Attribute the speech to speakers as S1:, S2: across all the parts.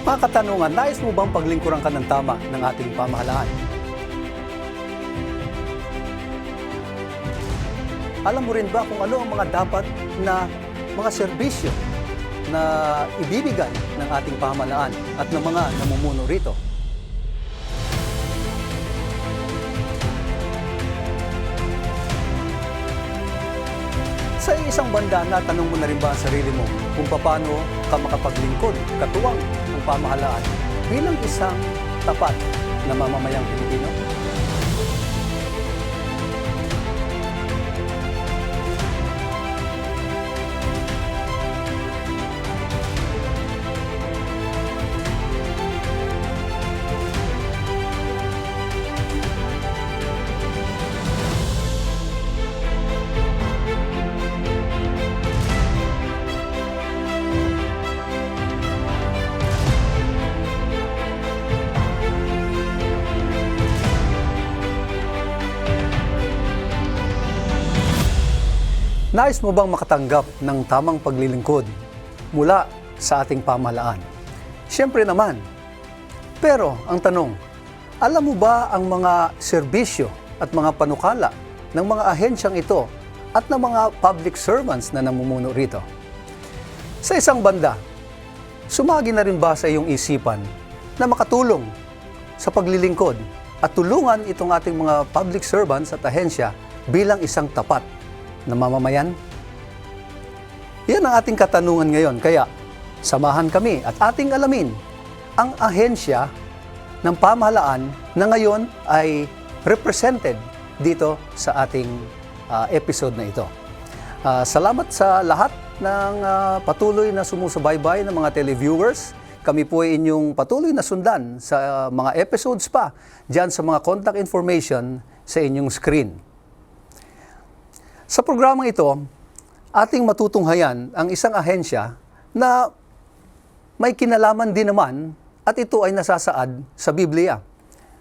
S1: Mga katanungan, nais mo bang paglingkuran ka ng tama ng ating pamahalaan? Alam mo rin ba kung ano ang mga dapat na mga serbisyo na ibibigay ng ating pamahalaan at ng mga namumuno rito? Sa isang banda, natanong mo na rin ba ang sarili mo kung paano ka makapaglingkod, katuwang ng pamahalaan bilang isang tapat na mamamayang Pilipino? Nais mo bang makatanggap ng tamang paglilingkod mula sa ating pamahalaan? Siyempre naman. Pero ang tanong, alam mo ba ang mga serbisyo at mga panukala ng mga ahensyang ito at ng mga public servants na namumuno rito? Sa isang banda, sumagi na rin ba sa iyong isipan na makatulong sa paglilingkod at tulungan itong ating mga public servants at ahensya bilang isang tapat na mamamayan? Yan ang ating katanungan ngayon. Kaya, samahan kami at ating alamin ang ahensya ng pamahalaan na ngayon ay represented dito sa ating episode na ito. Salamat sa lahat ng patuloy na sumusubaybay ng mga televiewers. Kami po ay inyong patuloy na sundan sa mga episodes pa dyan sa mga contact information sa inyong screen. Sa programang ito, ating matutunghayan ang isang ahensya na may kinalaman din naman at ito ay nasasaad sa Biblia.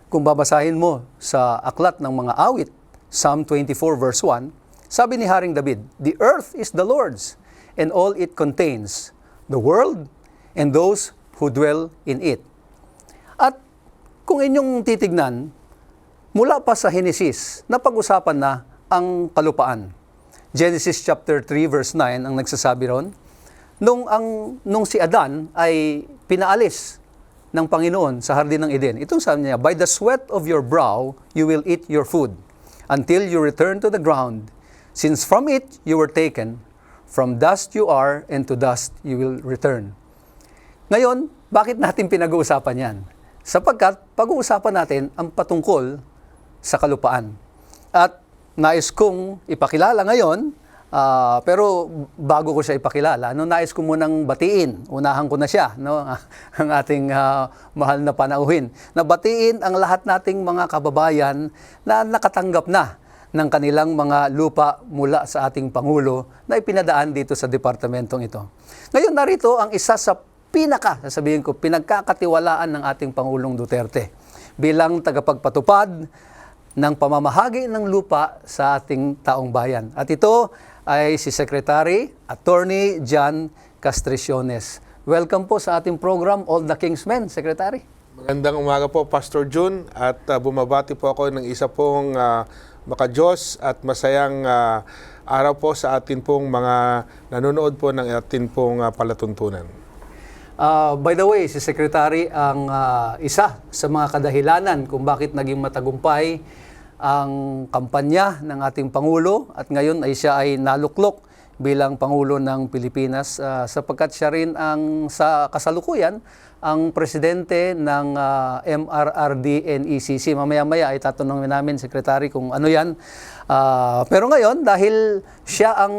S1: Kung babasahin mo sa aklat ng mga awit, Psalm 24 verse 1, sabi ni Haring David, "The earth is the Lord's, and all it contains, the world and those who dwell in it." At kung inyong titignan, mula pa sa Henesis, napag-usapan na ang kalupaan. Genesis chapter 3 verse 9 ang nagsasabi ron, nung si Adan ay pinaalis ng Panginoon sa Hardin ng Eden. Itong sabi niya, "By the sweat of your brow you will eat your food until you return to the ground, since from it you were taken, from dust you are and to dust you will return." Ngayon, bakit natin pinag-uusapan yan? Sapagkat pag-uusapan natin ang patungkol sa kalupaan. At nais kong ipakilala ngayon, pero bago ko siya ipakilala, nais ko munang batiin, unahan ko na siya, ang ating mahal na panauhin, na batiin ang lahat nating mga kababayan na nakatanggap na ng kanilang mga lupa mula sa ating Pangulo na ipinadaan dito sa departamentong ito. Ngayon, narito ang isa sa sasabihin ko, pinagkakatiwalaan ng ating Pangulong Duterte bilang tagapagpatupad ng pamamahagi ng lupa sa ating taong bayan. At ito ay si Secretary Attorney John Castriciones. Welcome po sa ating program, All the King's Men, Secretary.
S2: Magandang umaga po, Pastor Jun, at bumabati po ako ng isa pong makadiyos at masayang araw po sa atin pong mga nanonood po ng atin pong palatuntunan.
S1: By the way, si Secretary ang isa sa mga kadahilanan kung bakit naging matagumpay ang kampanya ng ating Pangulo at ngayon ay siya ay naluklok bilang Pangulo ng Pilipinas sapagkat siya rin ang sa kasalukuyan ang presidente ng MRRD-NECC. Mamaya-maya ay tatanungin namin, Secretary, kung ano yan. Pero ngayon, dahil siya ang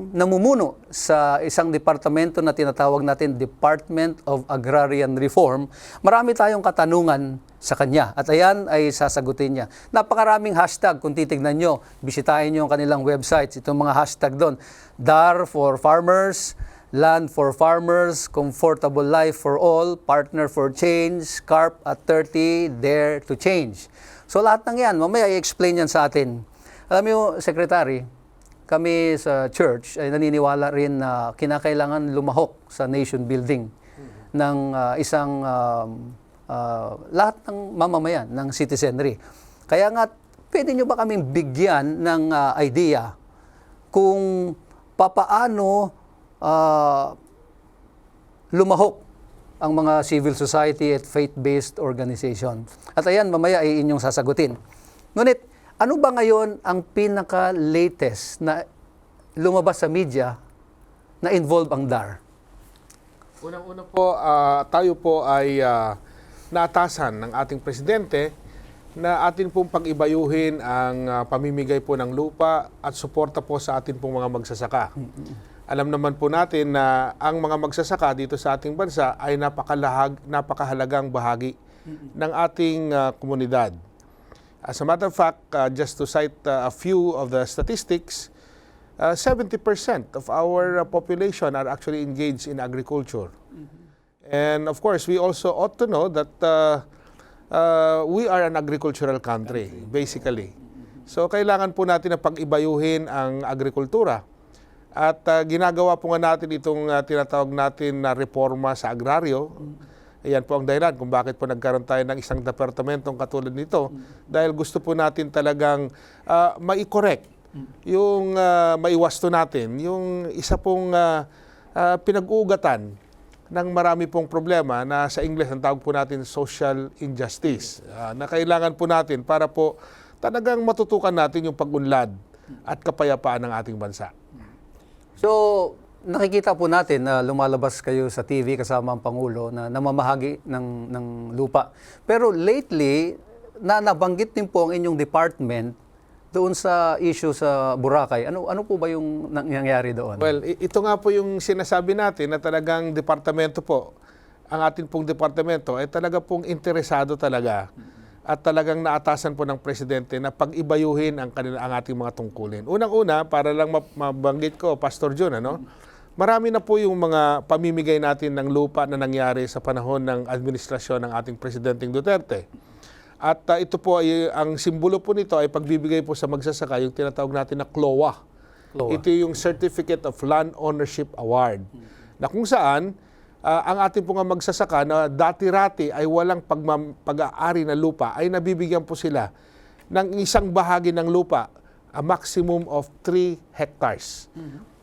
S1: namumuno sa isang departamento na tinatawag natin Department of Agrarian Reform, marami tayong katanungan sa kanya. At ayan ay sasagutin niya. Napakaraming hashtag. Kung titignan nyo, bisitahin nyo ang kanilang websites. Itong mga hashtag doon. DAR for Farmers, Land for Farmers, Comfortable Life for All, Partner for Change, CARP at 30, Dare to Change. So lahat ng yan, mamaya i-explain yan sa atin. Alam mo, Secretary, kami sa church ay naniniwala rin na kinakailangan lumahok sa nation building ng isang lahat ng mamamayan ng citizenry. Kaya nga, pwede nyo ba kaming bigyan ng idea kung papaano lumahok ang mga civil society at faith-based organization? At ayan, mamaya ay inyong sasagutin. Ngunit, ano ba ngayon ang pinaka-latest na lumabas sa media na involve ang DAR?
S2: Unang-una po, tayo po ay naatasan ng ating presidente na atin pong pag-ibayuhin ang pamimigay po ng lupa at suporta po sa atin pong mga magsasaka. Alam naman po natin na ang mga magsasaka dito sa ating bansa ay napakahalagang bahagi ng ating komunidad. As a matter of fact, just to cite a few of the statistics, 70% of our population are actually engaged in agriculture. And of course, we also ought to know that we are an agricultural country, basically. So kailangan po natin na pag-ibayuhin ang agrikultura. At ginagawa po nga natin itong tinatawag natin na reforma sa agraryo. Ayan po ang dahilan kung bakit po nagkaroon tayo ng isang departamentong katulad nito. Dahil gusto po natin talagang mai-correct yung maiwasto natin, yung isa pong pinag-uugatan ng marami pong problema na sa English ang tawag po natin social injustice, na kailangan po natin para po talagang matutukan natin yung pag-unlad at kapayapaan ng ating bansa.
S1: So, nakikita po natin na lumalabas kayo sa TV kasama ang Pangulo na namamahagi ng lupa. Pero lately, nabanggit din po ang inyong department doon sa issue sa Boracay. Ano po ba yung nangyayari doon?
S2: Well, ito nga po yung sinasabi natin na talagang departamento po, ang ating pong departamento ay talaga pong interesado talaga at talagang naatasan po ng presidente na pag-ibayuhin ang ating mga tungkulin. Unang-una, para lang mabanggit ko, Pastor John, marami na po yung mga pamimigay natin ng lupa na nangyari sa panahon ng administrasyon ng ating Presidenteng Duterte. At ito po ay, ang simbolo po nito ay pagbibigay po sa magsasaka yung tinatawag natin na CLOA. Ito yung Certificate of Land Ownership Award. Na kung saan, ang ating po nga magsasaka na dati-rati ay walang pag-aari na lupa, ay nabibigyan po sila ng isang bahagi ng lupa, a maximum of 3 hectares.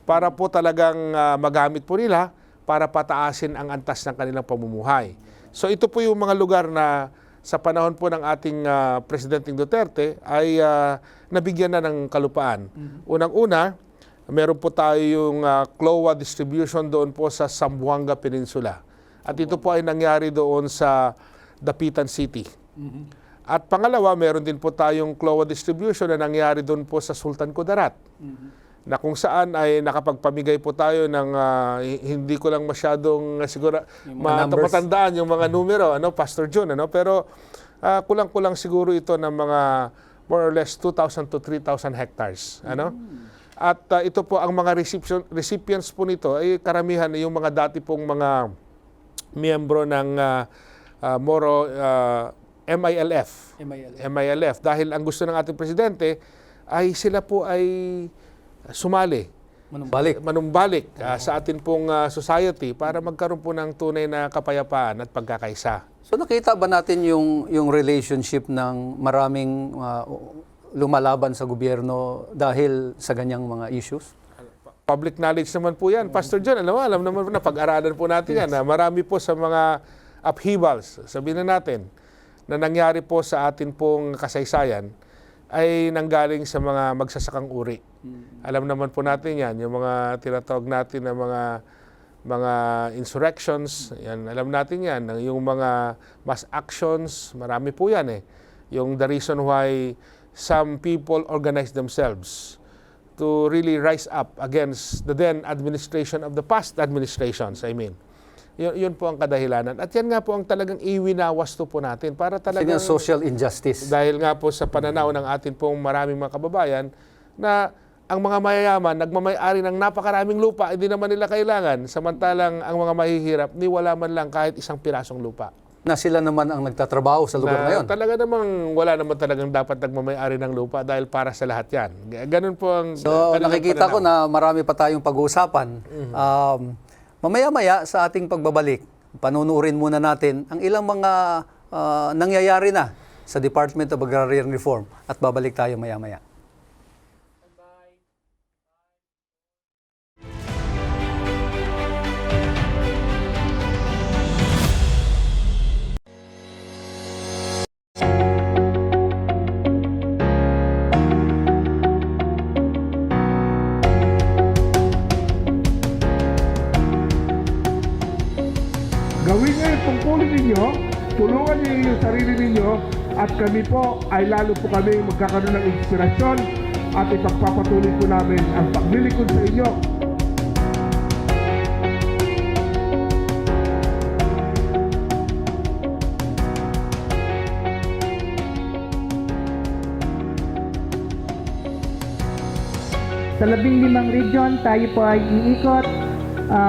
S2: Para po talagang magamit po nila para pataasin ang antas ng kanilang pamumuhay. So ito po yung mga lugar na sa panahon po ng ating Presidenteng Duterte ay nabigyan na ng kalupaan. Unang-una, meron po tayo yung CLOA distribution doon po sa Zamboanga Peninsula. At ito po ay nangyari doon sa Dapitan City. At pangalawa, meron din po tayong CLOA distribution na nangyari doon po sa Sultan Kudarat. Na kung saan ay nakapagpamigay po tayo ng hindi ko lang masyadong siguro matandaan yung mga numero, Pastor John, pero kulang-kulang siguro ito ng mga more or less 2,000 to 3,000 hectares, At ito po ang mga recipients po nito ay karamihan yung mga dati pong mga miyembro ng MILF. Dahil ang gusto ng ating presidente ay sila po ay sumali, manumbalik sa atin pong society para magkaroon po ng tunay na kapayapaan at pagkakaisa.
S1: So nakita ba natin yung relationship ng maraming lumalaban sa gobyerno dahil sa ganyang mga issues?
S2: Public knowledge naman po yan. Pastor John, alam naman po na pag-aralan po natin yan. Marami po sa mga upheavals, sabihin na natin, na nangyari po sa atin pong kasaysayan ay nanggaling sa mga magsasakang uri. Alam naman po natin yan, yung mga tinatawag natin na mga insurrections, yan, alam natin yan, yung mga mass actions, marami po yan Yung the reason why some people organize themselves to really rise up against the then administration of the past administrations, Yun po ang kadahilanan. At yan nga po ang talagang iwinawasto po natin para talagang
S1: social injustice.
S2: Dahil nga po sa pananaw ng atin pong maraming mga kababayan na ang mga mayayaman, nagmamay-ari ng napakaraming lupa, hindi naman nila kailangan. Samantalang ang mga mahihirap, ni wala man lang kahit isang pirasong lupa.
S1: Na sila naman ang nagtatrabaho sa lugar na yun.
S2: Talaga namang wala naman talagang dapat nagmamay-ari ng lupa dahil para sa lahat yan. Ganun po ang
S1: So nakikita ko na marami pa tayong pag-uusapan. Mamaya-maya sa ating pagbabalik, panunurin muna natin ang ilang mga nangyayari na sa Department of Agrarian Reform at babalik tayo maya-maya.
S3: Gawin niyo yung tungkulin ninyo, tulungan niyo yung sarili ninyo, at kami po ay lalo po kami magkakaroon ng inspirasyon at ipagpapatuloy po namin ang paglilingkod sa inyo.
S4: Sa 15 region, tayo po ay iikot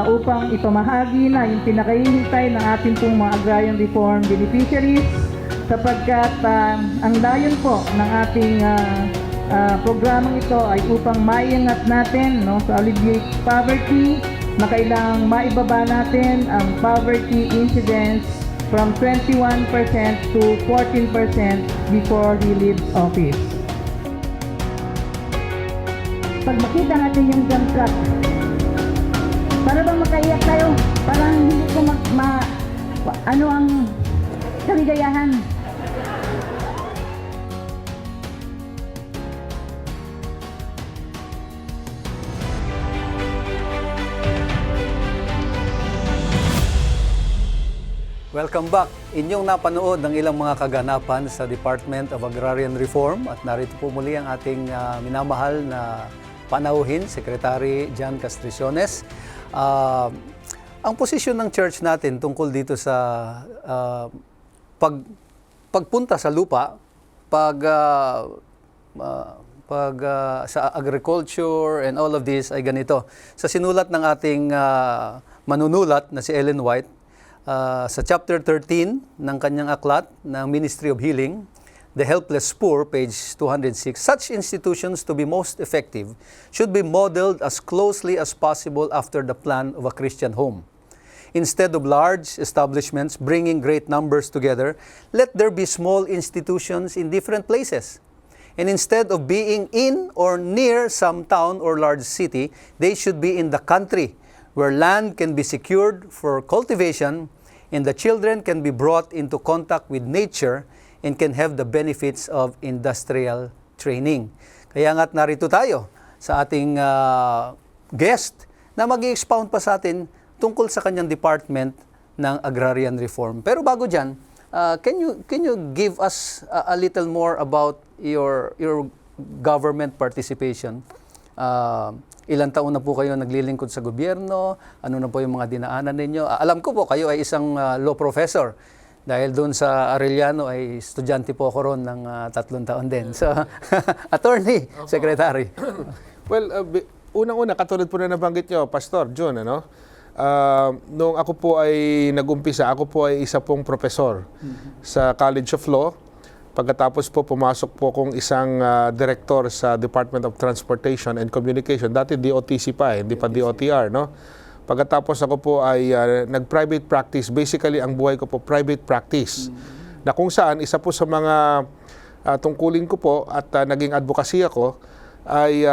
S4: upang ipamahagi na yung pinakahihintay ng ating pong mga agrarian reform beneficiaries, sapagkat ang layon po ng ating programang ito ay upang maiangat natin sa alleviate poverty, na kailangang maibaba natin ang poverty incidence from 21% to 14% before he leaves office. Pag makita natin yung dump truck, para bang makaiyak tayo? Parang hindi ko ano ang kaligayahan.
S1: Welcome back. Inyong napanood ng ilang mga kaganapan sa Department of Agrarian Reform at narito po muli ang ating minamahal na panauhin, Secretary John Castriciones. Ang posisyon ng church natin tungkol dito sa pagpunta sa lupa, sa agriculture and all of this ay ganito. Sa sinulat ng ating manunulat na si Ellen White, sa chapter 13 ng kanyang aklat ng Ministry of Healing, The Helpless Poor, page 206, such institutions to be most effective should be modeled as closely as possible after the plan of a Christian home. Instead of large establishments bringing great numbers together, let there be small institutions in different places. And instead of being in or near some town or large city, they should be in the country, where land can be secured for cultivation and the children can be brought into contact with nature and can have the benefits of industrial training. Kaya nga't narito tayo sa ating guest na mag-i-expound pa sa atin tungkol sa kanyang department ng Agrarian Reform. Pero bago dyan, can you give us a little more about your government participation? Ilang taon na po kayo naglilingkod sa gobyerno? Ano na po yung mga dinaanan ninyo? Alam ko po kayo ay isang law professor. Dahil doon sa Arellano ay estudyante po ako ron ng 3 taon din. So, attorney, secretary.
S2: Well, unang-una, katulad po na nabanggit nyo, Pastor John, noong ako po ay nag-umpisa, ako po ay isa pong professor sa College of Law. Pagkatapos po, pumasok po akong isang director sa Department of Transportation and Communication. Dati DOTC pa, hindi pa DOTR, no? Pagkatapos ako po ay nag-private practice. Basically, ang buhay ko po, private practice. Na kung saan, isa po sa mga tungkulin ko po at naging advocacy ako, ay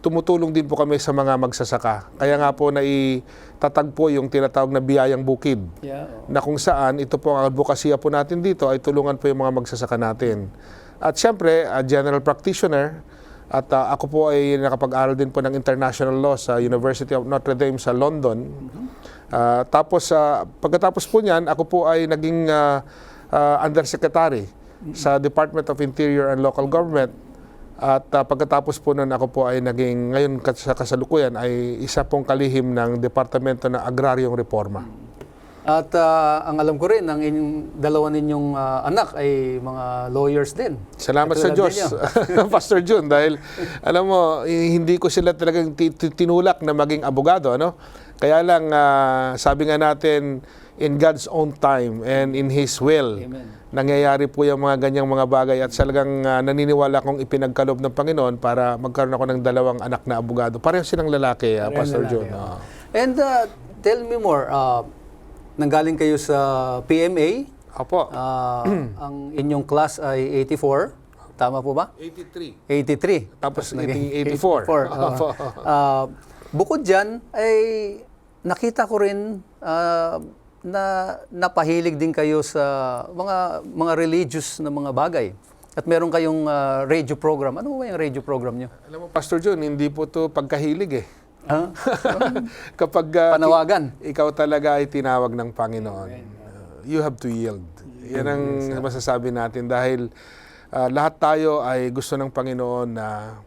S2: tumutulong din po kami sa mga magsasaka. Kaya nga po naitatag po yung tinatawag na biyayang bukid. Na kung saan, ito po ang advocacy po natin dito, ay tulungan po yung mga magsasaka natin. At syempre, general practitioner. At ako po ay nakapag-aral din po ng international law sa University of Notre Dame sa London. Tapos, pagkatapos po niyan, ako po ay naging undersecretary sa Department of Interior and Local Government. At pagkatapos po nun, ako po ay naging, ngayon sa kasalukuyan, ay isa pong kalihim ng Departamento ng Agraryong Reforma.
S1: At ang alam ko rin, ang dalawa ninyong anak ay mga lawyers din.
S2: Salamat sa Diyos, Pastor Jun, dahil alam mo, hindi ko sila talagang tinulak na maging abogado, ano? Kaya lang, sabi nga natin, in God's own time and in His will, nangyayari po yung mga ganyang mga bagay at talagang naniniwala kong ipinagkaloob ng Panginoon para magkaroon ako ng 2 anak na abogado. Pareho silang lalaki, Pastor Jun.
S1: And tell me more, nanggaling kayo sa PMA.
S2: Opo.
S1: Ang inyong class ay 84. Tama po ba?
S2: 83.
S1: 83.
S2: Tapos
S1: naging
S2: 84.
S1: Opo. Bukod dyan, ay nakita ko rin na napahilig din kayo sa mga religious na mga bagay. At meron kayong radio program. Ano ba yung radio program nyo?
S2: Alam mo, Pastor John, hindi po to pagkahilig eh. Kapag
S1: Panawagan.
S2: ikaw talaga ay tinawag ng Panginoon, you have to yield. Yan ang masasabi natin dahil lahat tayo ay gusto ng Panginoon na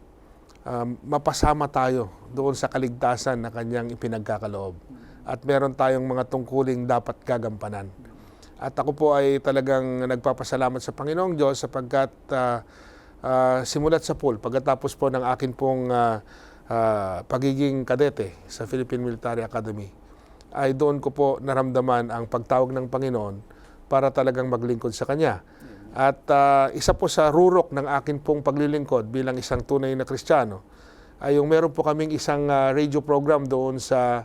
S2: mapasama tayo doon sa kaligtasan na Kanyang ipinagkakaloob. At meron tayong mga tungkuling dapat gagampanan. At ako po ay talagang nagpapasalamat sa Panginoong Diyos sapagkat simulat sa pool, pagkatapos po ng akin pong pagiging kadete sa Philippine Military Academy, ay doon ko po naramdaman ang pagtawag ng Panginoon para talagang maglingkod sa Kanya. At isa po sa rurok ng akin pong paglilingkod bilang isang tunay na Kristiyano ay yung meron po kaming isang radio program doon sa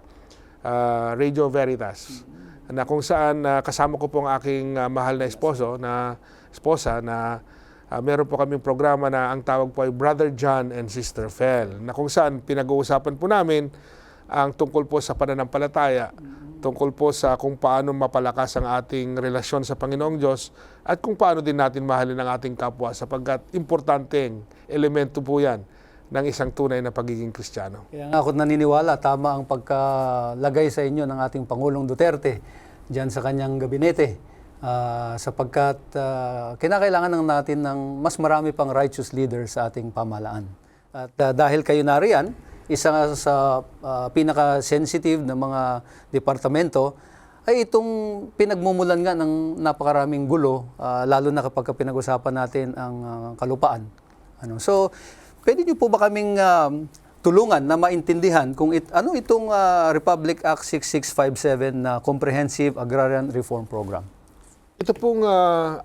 S2: Radio Veritas na kung saan kasama ko po ang aking mahal na esposa na meron po kaming programa na ang tawag po ay Brother John and Sister Fel, na kung saan pinag-uusapan po namin ang tungkol po sa pananampalataya, tungkol po sa kung paano mapalakas ang ating relasyon sa Panginoong Diyos at kung paano din natin mahalin ang ating kapwa sapagkat importanteng elemento po yan ng isang tunay na pagiging Kristiyano.
S1: Kaya nga ako naniniwala, tama ang pagkalagay sa inyo ng ating Pangulong Duterte diyan sa kanyang gabinete sapagkat kinakailangan natin ng mas marami pang righteous leaders sa ating pamahalaan. At dahil kayo nariyan, isa nga sa pinaka-sensitive na mga departamento ay itong pinagmumulan nga ng napakaraming gulo, lalo na kapag pinag-usapan natin ang kalupaan. So, pwede niyo po ba kaming tulungan na maintindihan kung ano itong Republic Act 6657 na Comprehensive Agrarian Reform Program?
S2: Ito pong,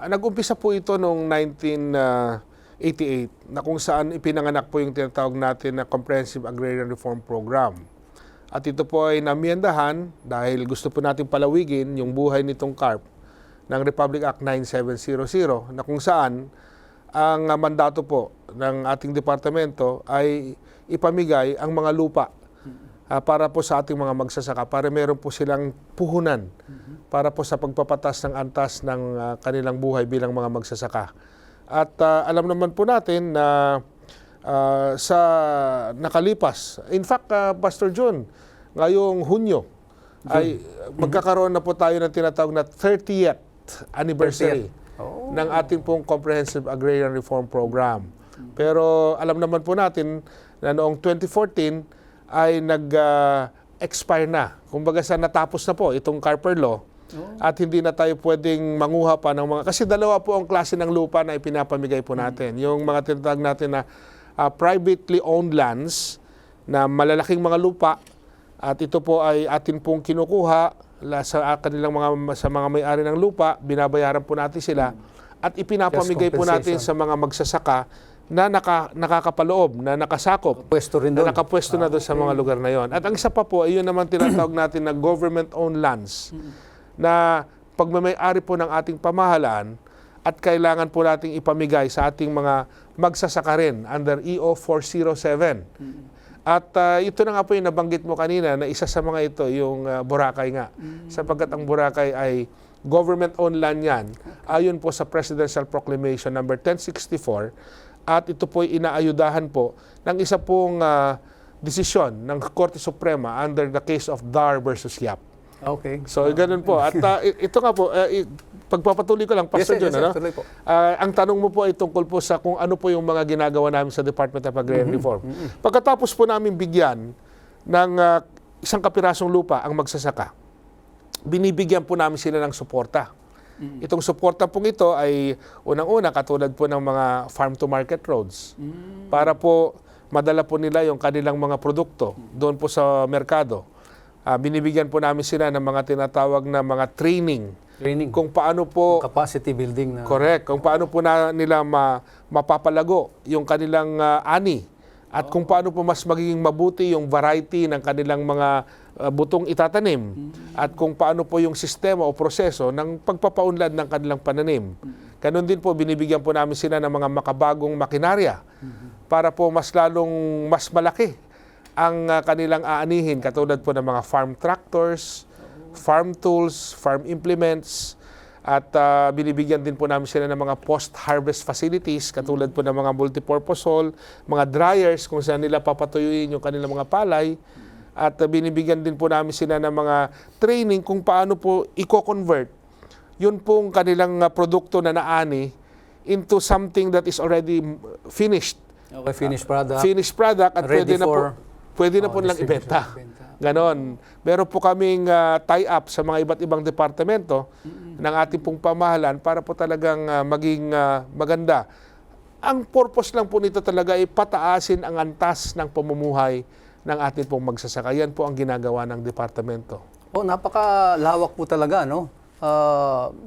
S2: nag-umpisa po ito noong 1988 na kung saan ipinanganak po yung tinatawag natin na Comprehensive Agrarian Reform Program. At ito po ay namiyandahan dahil gusto po natin palawigin yung buhay nitong CARP ng Republic Act 9700 na kung saan ang mandato po ng ating departamento ay ipamigay ang mga lupa para po sa ating mga magsasaka para meron po silang puhunan para po sa pagpapatas ng antas ng kanilang buhay bilang mga magsasaka. At alam naman po natin na sa nakalipas, in fact, Pastor John, ngayong Hunyo, ay magkakaroon na po tayo ng tinatawag na 30th anniversary ng ating pong Comprehensive Agrarian Reform Program. Pero alam naman po natin na noong 2014 ay nag-expire na. Kumbaga sa natapos na po itong Carper Law at hindi na tayo pwedeng manguha pa ng mga... Kasi dalawa po ang klase ng lupa na ipinapamigay po natin. Yung mga tinatawag natin na privately owned lands na malalaking mga lupa at ito po ay atin pong kinukuha sa kanilang sa mga may-ari ng lupa, binabayaran po natin sila at ipinapamigay po natin sa mga magsasaka na nakakapaloob, na nakasakop, na nakapwesto na doon sa mga lugar na yon. At ang isa pa po, ay yun naman tinatawag natin na government-owned lands na pagmamay-ari po ng ating pamahalaan at kailangan po nating ipamigay sa ating mga magsasaka rin under EO 407. At ito na nga po yung nabanggit mo kanina na isa sa mga ito, yung Boracay nga. Sapagkat ang Boracay ay government-owned land yan, ayon po sa Presidential Proclamation number 1064, at ito po ay inaayudahan po ng isa pong desisyon ng Korte Suprema under the case of Dar versus Yap.
S1: Okay.
S2: So, ganun po. At ito nga po, pagpapatuloy ko lang, Pastor John, ano?
S1: tuloy po.
S2: Ang tanong mo po ay tungkol po sa kung ano po yung mga ginagawa namin sa Department of Agrarian Reform. Pagkatapos po namin bigyan ng isang kapirasong lupa ang magsasaka, binibigyan po namin sila ng suporta. Itong suporta pong ito ay unang-una katulad po ng mga farm-to-market roads para po madala po nila yung kanilang mga produkto doon po sa merkado. Binibigyan po namin sila ng mga tinatawag na mga training. Kung paano po...
S1: Capacity building na...
S2: Correct. Kung paano po nila mapapalago yung kanilang ani at kung paano po mas magiging mabuti yung variety ng kanilang mga butong itatanim at kung paano po yung sistema o proseso ng pagpapaunlad ng kanilang pananim. Ganun din po, binibigyan po namin sila ng mga makabagong makinarya para po mas lalong mas malaki ang kanilang aanihin, katulad po ng mga farm tractors, farm tools, farm implements, at binibigyan din po namin sila ng mga post-harvest facilities, katulad po ng mga multipurpose hall, mga dryers kung saan nila papatuyuin yung kanilang mga palay, at binibigyan din po namin sila ng mga training kung paano po i-convert yun pong kanilang produkto na naani into something that is already finished.
S1: Okay, finished product.
S2: Finished product at
S1: Ready
S2: pwede na po nilang ibenta. Ganon. Meron po kaming tie-up sa mga iba't ibang departamento ng ating pong pamahalaan para po talagang maging maganda. Ang purpose lang po nito talaga ay pataasin ang antas ng pamumuhay ng ating pong magsasaka. Yan po ang ginagawa ng departamento.
S1: Napakalawak po talaga, no?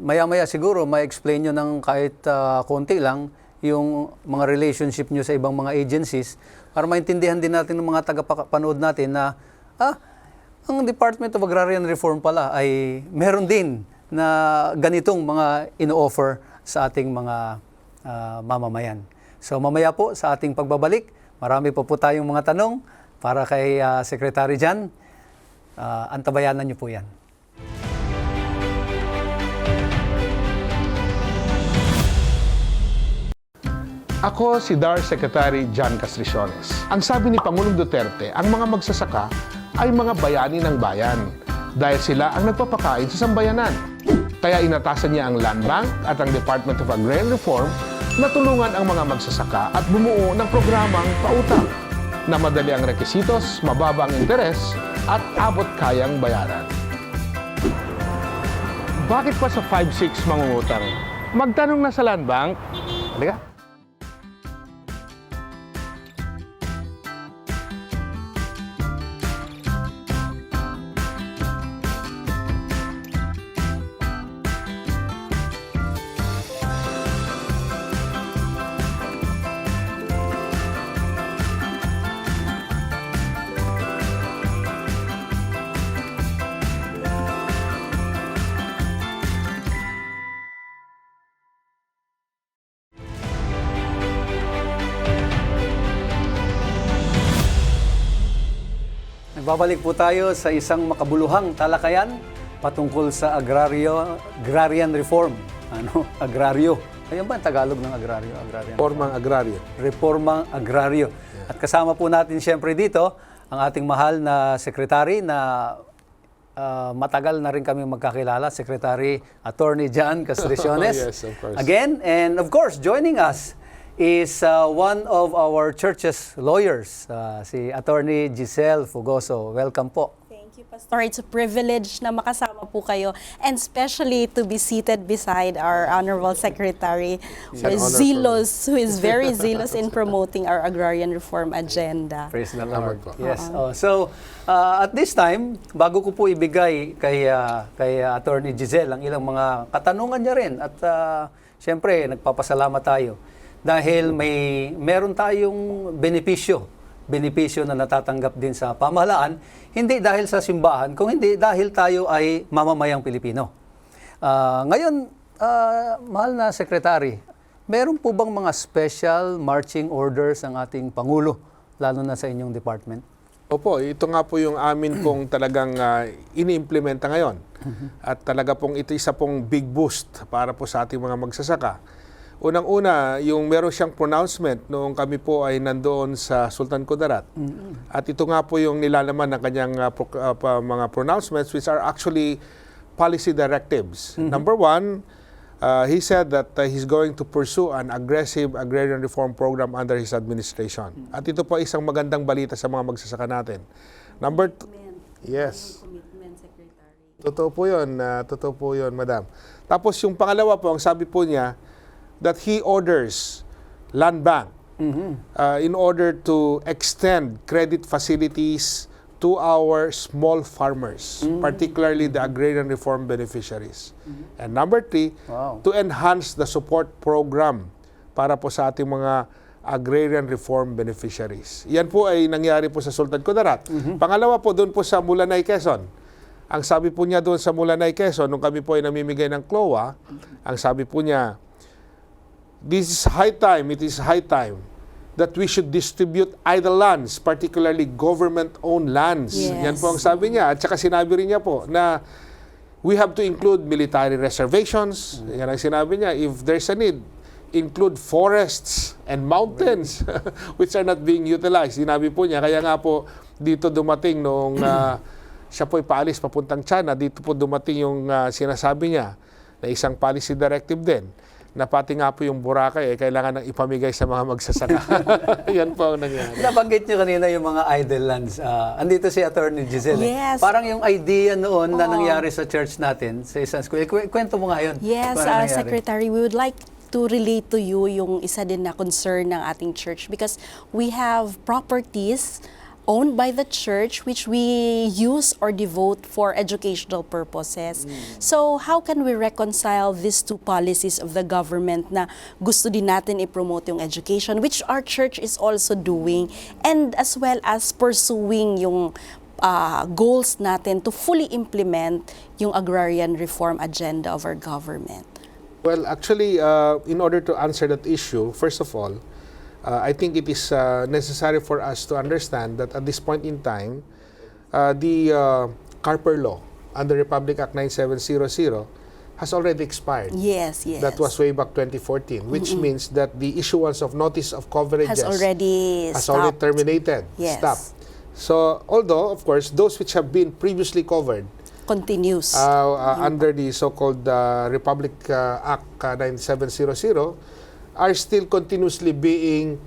S1: Maya-maya siguro may explain nyo ng kahit konti lang yung mga relationship nyo sa ibang mga agencies para maintindihan din natin ng mga tagapanood natin na ang Department of Agrarian Reform pala ay meron din na ganitong mga ino-offer sa ating mga mamamayan. So mamaya po sa ating pagbabalik, marami po tayong mga tanong para kay Secretary Jan. Antabayanan niyo po yan.
S2: Ako si DAR Secretary Jan Castriciones. Ang sabi ni Pangulong Duterte, ang mga magsasaka ay mga bayani ng bayan dahil sila ang nagpapakain sa sambayanan. Kaya inatasan niya ang Land Bank at ang Department of Agrarian Reform na tulungan ang mga magsasaka at bumuo ng programang pautang na madali ang requisitos, mababa ang interes at abot kayang bayaran. Bakit pa sa 5-6 mangungutang? Magtanong na sa Land Bank. Halika.
S1: Nagbabalik po tayo sa isang makabuluhang talakayan patungkol sa agrarian reform. Agraryo. Ayun ba ang Tagalog ng agraryo?
S2: Reformang agraryo.
S1: Reformang agraryo. At kasama po natin siyempre dito ang ating mahal na sekretary na matagal na rin kami magkakilala, Secretary Attorney Jan Castriciones.
S2: Yes, of course.
S1: Again, and of course, joining us is one of our church's lawyers, si Attorney Giselle Fugoso. Welcome po.
S5: Thank you, Pastor. It's a privilege na makasama po kayo, and especially to be seated beside our Honorable Secretary who is very zealous in promoting our agrarian reform agenda.
S1: Praise the Lord. Yes. So, at this time, bago ko po ibigay kay Attorney Giselle ang ilang mga katanungan niya rin, at siyempre, nagpapasalamat tayo dahil meron tayong benepisyo na natatanggap din sa pamahalaan, hindi dahil sa simbahan, kung hindi dahil tayo ay mamamayang Pilipino. Ngayon, mahal na Secretary, meron po bang mga special marching orders ang ating Pangulo, lalo na sa inyong department?
S2: Opo, ito nga po yung amin pong talagang ini-implementa ngayon. At talaga pong ito isa pong big boost para po sa ating mga magsasaka. Unang-una, yung meron siyang pronouncement noong kami po ay nandoon sa Sultan Kudarat. At ito nga po yung nilalaman ng kanyang mga pronouncements, which are actually policy directives. Number one, he said that he's going to pursue an aggressive agrarian reform program under his administration. At ito po isang magandang balita sa mga magsasaka natin. Number two, yes.
S5: Commitment, Secretary.
S2: Totoo po yun, Madam. Tapos yung pangalawa po, ang sabi po niya, that he orders Land Bank in order to extend credit facilities to our small farmers, particularly the agrarian reform beneficiaries. And number three, to enhance the support program para po sa ating mga Agrarian Reform Beneficiaries. Yan po ay nangyari po sa Sultan Kudarat. Pangalawa po, doon po sa Mulanay, Quezon. Ang sabi po niya doon sa Mulanay, Quezon, nung kami po ay namimigay ng CLOA, ang sabi po niya, it is high time that we should distribute idle lands, particularly government-owned lands.
S5: Yes.
S2: Yan po ang sabi niya. At saka sinabi rin niya po na we have to include military reservations. Yan ang sinabi niya. If there's a need, include forests and mountains which are not being utilized. Sinabi po niya. Kaya nga po dito dumating noong siya po'y paalis papuntang China, dito po dumating yung sinasabi niya na isang policy directive din na pati nga po yung Boracay kailangan nang ipamigay sa mga magsasaka. Yan po ang nangyari.
S1: Nabanggit niyo kanina yung mga idle lands. Andito si Attorney Giselle.
S5: Yes.
S1: Parang yung idea noon na nangyari sa church natin, sa isang school. Kwento mo nga yun.
S5: Yes,
S1: Paano nangyari?
S5: Secretary, we would like to relate to you yung isa din na concern ng ating church because we have properties owned by the church which we use or devote for educational purposes. So how can we reconcile these two policies of the government na gusto din natin i-promote yung education, which our church is also doing, and as well as pursuing yung goals natin to fully implement yung agrarian reform agenda of our government?
S2: Well, actually, in order to answer that issue, first of all, I think it is necessary for us to understand that at this point in time, the Carper Law under Republic Act 9700 has already expired.
S5: Yes, yes.
S2: That was way back 2014, which means that the issuance of notice of coverages
S5: has already
S2: terminated,
S5: Yes.
S2: stopped. So, although, of course, those which have been previously covered
S5: Continues.
S2: under the so-called Republic Act 9700 are still continuously being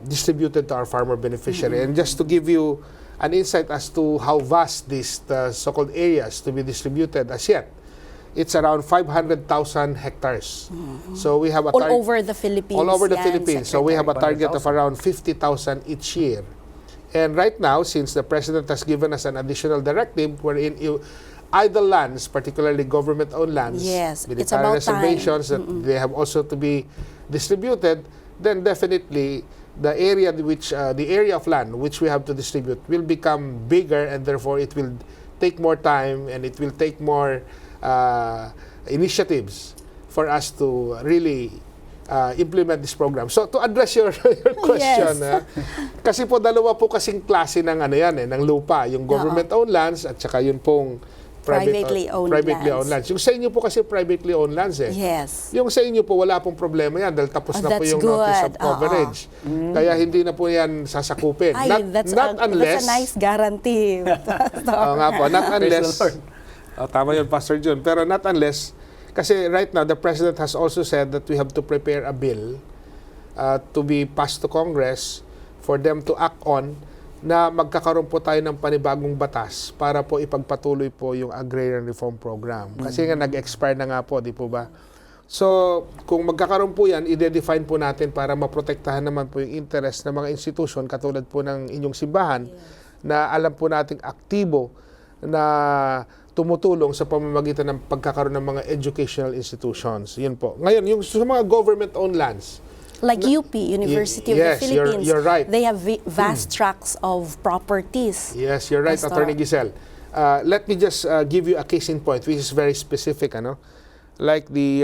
S2: distributed to our farmer beneficiary. And just to give you an insight as to how vast these so-called areas to be distributed as yet, it's around 500,000 hectares. So we have a
S5: all over the Philippines.
S2: all over the
S5: yan,
S2: Philippines. So we have a
S5: Secretary.
S2: target of around 50,000 each year. And right now, since the President has given us an additional directive wherein idle lands, particularly government-owned lands,
S5: Yes, it's
S2: military
S5: about
S2: reservations that they have also to be distributed, then definitely the area of land which we have to distribute will become bigger, and therefore it will take more time and it will take more initiatives for us to really implement this program. So to address your question,
S5: Yes.
S2: kasi po dalawa po kasing klase ng ng lupa, yung government-owned lands at saka yun pong
S5: Privately owned lands.
S2: Yung sa inyo po kasi privately owned lands
S5: Yes.
S2: Yung sa inyo po wala pong problema yan dahil tapos na po
S5: That's
S2: yung notice of
S5: good.
S2: coverage. Kaya hindi na po yan sasakupin.
S5: Ay,
S2: Not
S5: that's
S2: unless
S5: a nice guarantee.
S2: Oo nga po, not unless tama yun, Pastor John. Pero not unless, kasi right now, the President has also said that we have to prepare a bill to be passed to Congress for them to act on na magkakaroon po tayo ng panibagong batas para po ipagpatuloy po yung Agrarian Reform Program. Kasi nga nag-expire na nga po, di po ba? So, kung magkakaroon po yan, i-define po natin para maprotektahan naman po yung interest ng mga institusyon katulad po ng inyong simbahan na alam po nating aktibo na tumutulong sa pamamagitan ng pagkakaroon ng mga educational institutions. Yun po. Ngayon, yung sa mga government-owned lands,
S5: Like UP, University
S2: yes,
S5: of the Philippines,
S2: you're right.
S5: they have vast tracts of properties.
S2: yes, you're right,
S5: Pastor.
S2: Attorney Giselle. Let me just give you a case in point, which is very specific, like the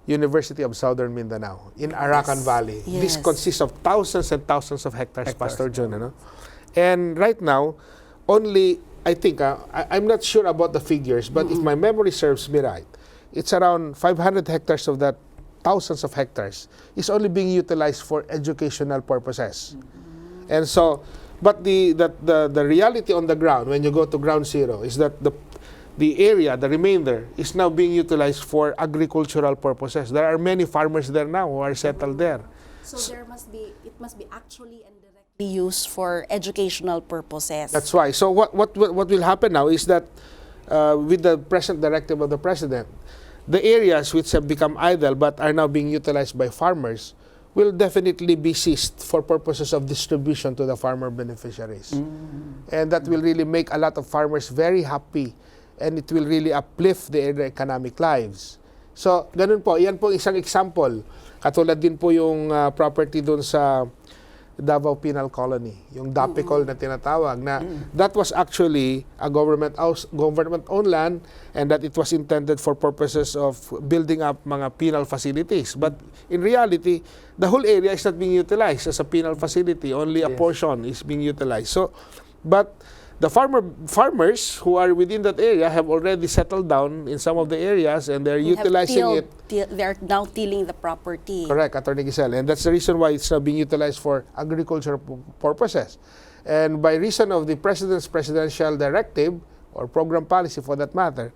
S2: University of Southern Mindanao in Arakan Valley. This
S5: Yes.
S2: consists of thousands and thousands of hectares, Pastor John. And right now, only, I think, I'm not sure about the figures, but if my memory serves me right, it's around 500 hectares of that thousands of hectares is only being utilized for educational purposes. And so, but the reality on the ground, when you go to ground zero, is that the area, the remainder, is now being utilized for agricultural purposes. There are many farmers there now who are settled there.
S5: So it must be actually and directly used for educational purposes.
S2: That's why. So what will happen now is that with the present directive of the President, the areas which have become idle but are now being utilized by farmers will definitely be seized for purposes of distribution to the farmer beneficiaries. And that will really make a lot of farmers very happy, and it will really uplift their economic lives. So, ganun po, yan po isang example Katulad din po yung property doon sa Davao Penal Colony, yung Dapicol na tinatawag, na that was actually a government-owned land, and that it was intended for purposes of building up mga penal facilities. But in reality, the whole area is not being utilized as a penal facility. Only a portion is being utilized. So, but the farmers who are within that area have already settled down in some of the areas, and they're utilizing it.
S5: They're now tilling the property.
S2: Correct, Attorney Giselle. And that's the reason why it's now being utilized for agricultural purposes. And by reason of the President's presidential directive, or program policy for that matter,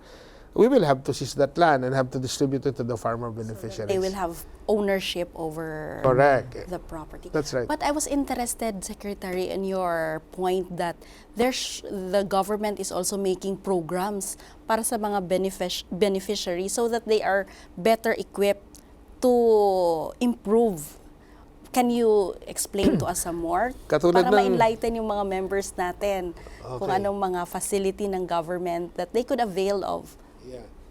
S2: we will have to seize that land and have to distribute it to the farmer beneficiaries.
S5: They will have ownership over
S2: Correct.
S5: the property.
S2: That's right.
S5: But I was interested, Secretary, in your point that the government is also making programs para sa mga beneficiaries so that they are better equipped to improve. Can you explain to us some more?
S2: Katulad
S5: para
S2: ng-
S5: ma-enlighten yung mga members natin kung
S2: Okay.
S5: anong mga facility ng government that they could avail of.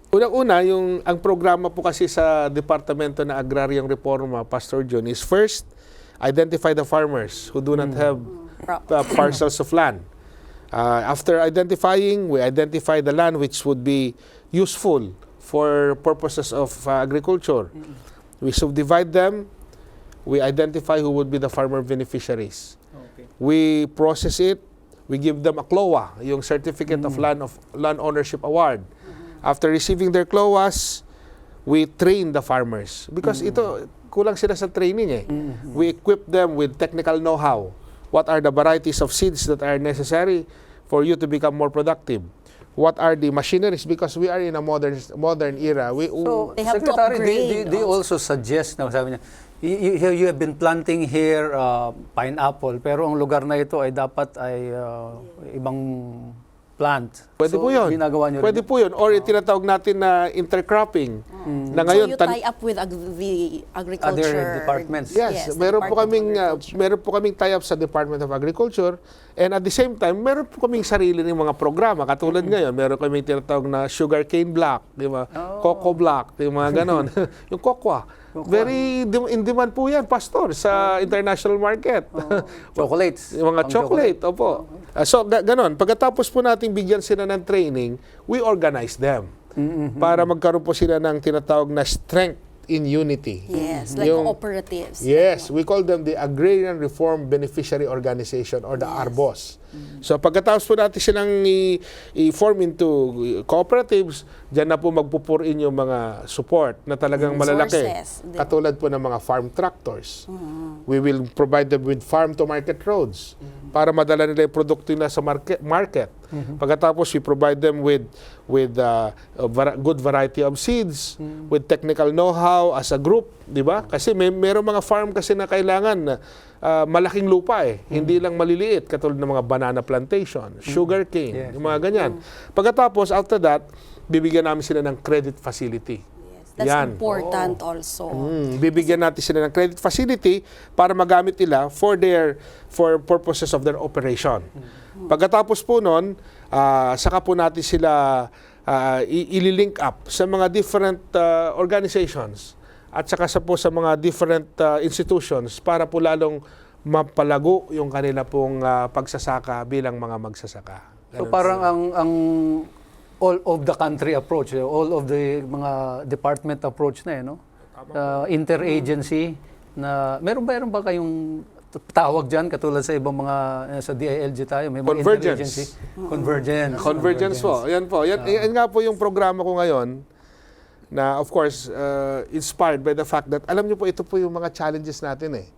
S2: Unang-una, ang programa po kasi sa Departamento na Agrarian Reforma, Pastor John, is first, identify the farmers who do not have parcels of land. After identifying, we identify the land which would be useful for purposes of agriculture. We subdivide them. We identify who would be the farmer beneficiaries. We process it. We give them a CLOA, yung Certificate of Land Ownership Award. After receiving their CLOAs, we train the farmers. Because ito, kulang sila sa training eh. We equip them with technical know-how. What are the varieties of seeds that are necessary for you to become more productive? What are the machineries? Because we are in a modern era.
S1: So,
S5: They have to
S1: Secretary,
S5: upgrade
S1: they also suggest, na sabi niya, you have been planting here pineapple, pero ang lugar na ito ay dapat ay ibang plant.
S2: Pwede
S1: So,
S2: po yun.
S1: Ginagawa niyo
S2: Pwede
S1: rin.
S2: po yun. Or tinatawag natin na intercropping. Na
S5: So
S2: ngayon,
S5: you tie up with the agriculture
S1: Other departments.
S2: Yes,
S5: the
S2: meron po
S5: Department of
S2: kaming
S5: Agriculture.
S2: meron po kaming tie-up sa Department of Agriculture, and at the same time meron po kaming sarili ng mga programa katulad ngayon, meron kaming tinatawag na sugarcane block, di ba? Cocoa block, yung mga ganon. Yung cocoa. Very in demand po yan, Pastor, sa international market.
S1: Chocolates.
S2: Yung mga
S1: Pang
S2: chocolate, opo. So, ganon. Pagkatapos po nating bigyan sila ng training, we organize them para magkaroon po sila ng tinatawag na strength in unity.
S5: Yes, like
S2: Yung-
S5: cooperatives.
S2: Yes, we call them the Agrarian Reform Beneficiary Organization or the ARBOS. So pagkatapos po natin silang i-form into cooperatives, dyan na po magpupurin yung mga support na talagang malalaki.
S5: Resources.
S2: Katulad po ng mga farm tractors. We will provide them with farm-to-market roads para madala nila yung produkto nila sa market. Pagkatapos, we provide them with a good variety of seeds, with technical know-how as a group, di ba? Kasi merong mga farm kasi na kailangan na malaking lupa eh. Hindi lang maliliit, katulad ng mga banana plantation, sugar cane, yung mga ganyan. Pagkatapos, after that, bibigyan namin sila ng credit facility.
S5: That's
S2: Yan.
S5: important also.
S2: Bibigyan natin sila ng credit facility para magamit nila for purposes of their operation. Pagkatapos po nun, saka po natin sila ililink up sa mga different organizations at saka sa mga different institutions para po lalong mapalago yung kanila pong pagsasaka bilang mga magsasaka.
S1: So
S2: Ganun
S1: parang ang all of the country approach, all of the mga department approach na no? Interagency na meron ba kayong tawag diyan katulad sa ibang mga sa DILG tayo, may mga
S2: Convergence.
S1: interagency. Convergence
S2: po. Yan po. Yan nga po yung programa ko ngayon na of course inspired by the fact that alam niyo po ito po yung mga challenges natin eh.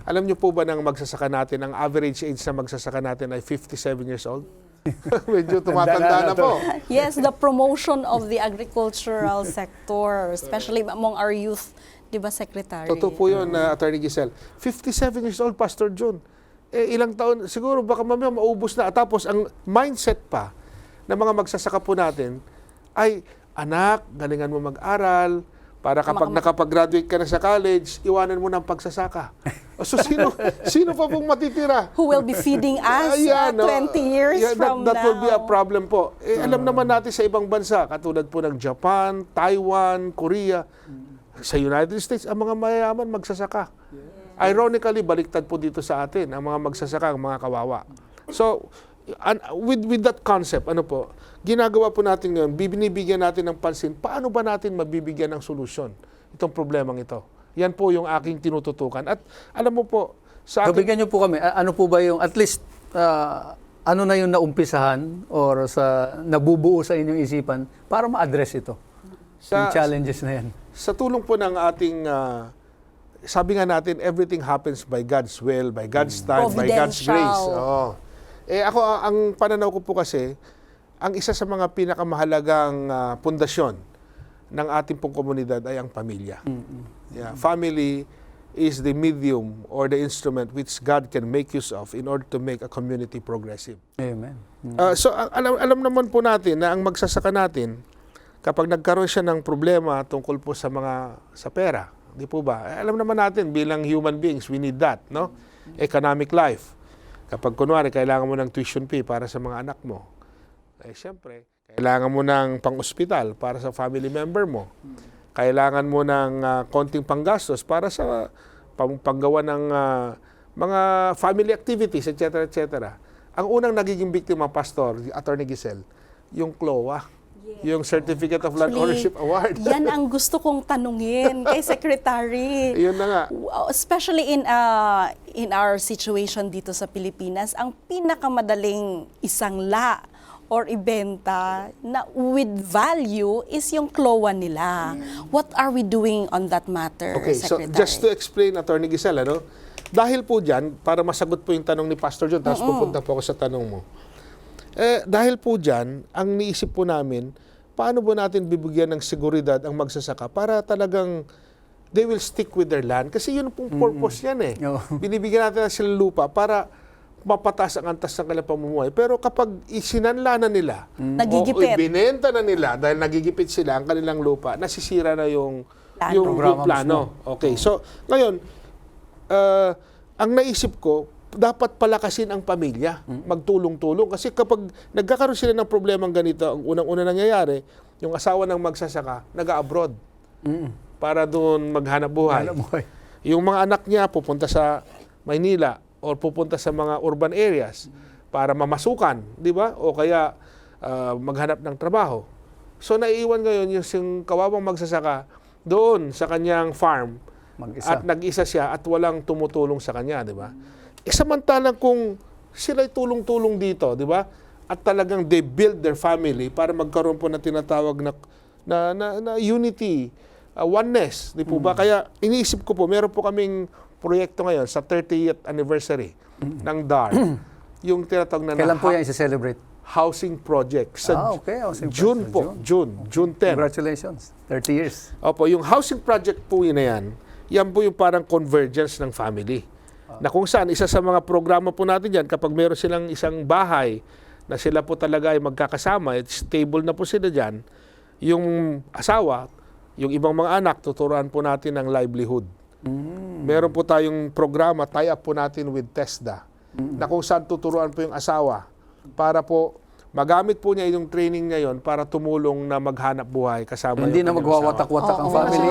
S2: Alam niyo po ba ng magsasaka natin, ang average age na magsasaka natin ay 57 years old? Medyo tumatanda na po.
S5: Yes, the promotion of the agricultural sector, especially among our youth, di ba, Secretary?
S2: Totoo po yun, Attorney Giselle. 57 years old, Pastor John. Ilang taon, siguro baka mamaya maubos na. Tapos ang mindset pa ng mga magsasaka po natin ay, anak, galingan mo mag-aral, para kapag nakapag-graduate ka na sa college, iwanan mo ng pagsasaka. So sino pa pong matitira?
S5: Who will be feeding us 20 years from
S2: that
S5: now?
S2: will be a problem po. Alam naman natin sa ibang bansa, katulad po ng Japan, Taiwan, Korea, Sa United States, ang mga mayayaman magsasaka. Ironically, baliktad po dito sa atin, ang mga magsasaka, ang mga kawawa. So, with that concept, ano po, ginagawa po natin ngayon, binibigyan natin ng pansin, paano ba natin mabibigyan ng solusyon itong problemang ito? Yan po yung aking tinututukan. At alam mo po, sa akin,
S1: Bigyan niyo po kami, ano po ba yung, at least, ano na yung naumpisahan or sa nabubuo sa inyong isipan para ma-address ito? Yung challenges na yan.
S2: Sa tulong po ng ating, sabi nga natin, everything happens by God's will, by God's time, by God's
S5: Providential.
S2: grace. Oo. Ako, ang pananaw ko po kasi, ang isa sa mga pinakamahalagang pundasyon ng ating pong komunidad ay ang pamilya. Yeah, family is the medium or the instrument which God can make use of in order to make a community progressive.
S1: Amen.
S2: So alam naman po natin na ang magsasaka natin, kapag nagkaroon siya ng problema tungkol po sa pera, di po ba? Alam naman natin bilang human beings, we need that, no? Economic life. Kapag kunwari kailangan mo ng tuition fee para sa mga anak mo, siyempre, kailangan mo ng pang-ospital para sa family member mo. Kailangan mo ng konting panggastos para sa panggawa ng mga family activities, etc., etc. Ang unang nagiging biktima, Pastor, Attorney Giselle, yung CLOA, yung Certificate of Land Ownership Award.
S5: Yan ang gusto kong tanungin kay Secretary.
S2: Yun na nga.
S5: Especially in our situation dito sa Pilipinas, ang pinakamadaling isangla or ibenta na with value is yung CLOA nila. What are we doing on that matter,
S2: Okay,
S5: Secretary?
S2: so just to explain, Attorney Giselle, ano? Dahil po dyan, para masagot po yung tanong ni Pastor John, tapos pupunta po ako sa tanong mo. Dahil po dyan, ang niisip po namin, paano po natin bibigyan ng seguridad ang magsasaka para talagang they will stick with their land? Kasi yun pong purpose yan eh. Binibigyan natin sila lupa para mapataas ang antas ng kanilang pamumuhay. Pero kapag isinanla na nila,
S5: Nagigipit.
S2: o ibinenta na nila dahil nagigipit sila ang kanilang lupa, nasisira na yung
S1: Programa
S2: plano. Okay, so ngayon, ang naisip ko, dapat palakasin ang pamilya, magtulong-tulong. Kasi kapag nagkakaroon sila ng problemang ganito, ang unang-una nangyayari, yung asawa ng magsasaka, nag-abroad para doon maghanap buhay. Yung mga anak niya pupunta sa Maynila or pupunta sa mga urban areas para mamasukan, di ba? O kaya maghanap ng trabaho. So naiiwan ngayon yung kawawang magsasaka doon sa kanyang farm at nag-isa siya at walang tumutulong sa kanya, di ba? Samantalang kung sila'y tulong-tulong dito, di ba? At talagang they build their family para magkaroon po ng tinatawag na unity, oneness, di po ba? Kaya iniisip ko po, meron po kaming proyekto ngayon sa 30th anniversary ng DAR. Yung tinatawag na
S1: Kailan po yan i-celebrate?
S2: housing project. Sa
S1: okay. Housing
S2: June
S1: project.
S2: po. June 10.
S1: Congratulations. 30 years.
S2: Opo, yung housing project po yun na yan po yung parang convergence ng family. Na kung saan, isa sa mga programa po natin yan, kapag meron silang isang bahay na sila po talaga ay magkakasama, stable na po sila dyan, yung asawa, yung ibang mga anak, tuturuan po natin ng livelihood. Meron po tayong programa, tie-up po natin with TESDA, na kung saan tuturuan po yung asawa para po magamit po niya yung training ngayon para tumulong na maghanap buhay kasama
S1: Hindi na
S2: yung kanyang
S1: magwawatak-watak ang
S5: Oo.
S1: family.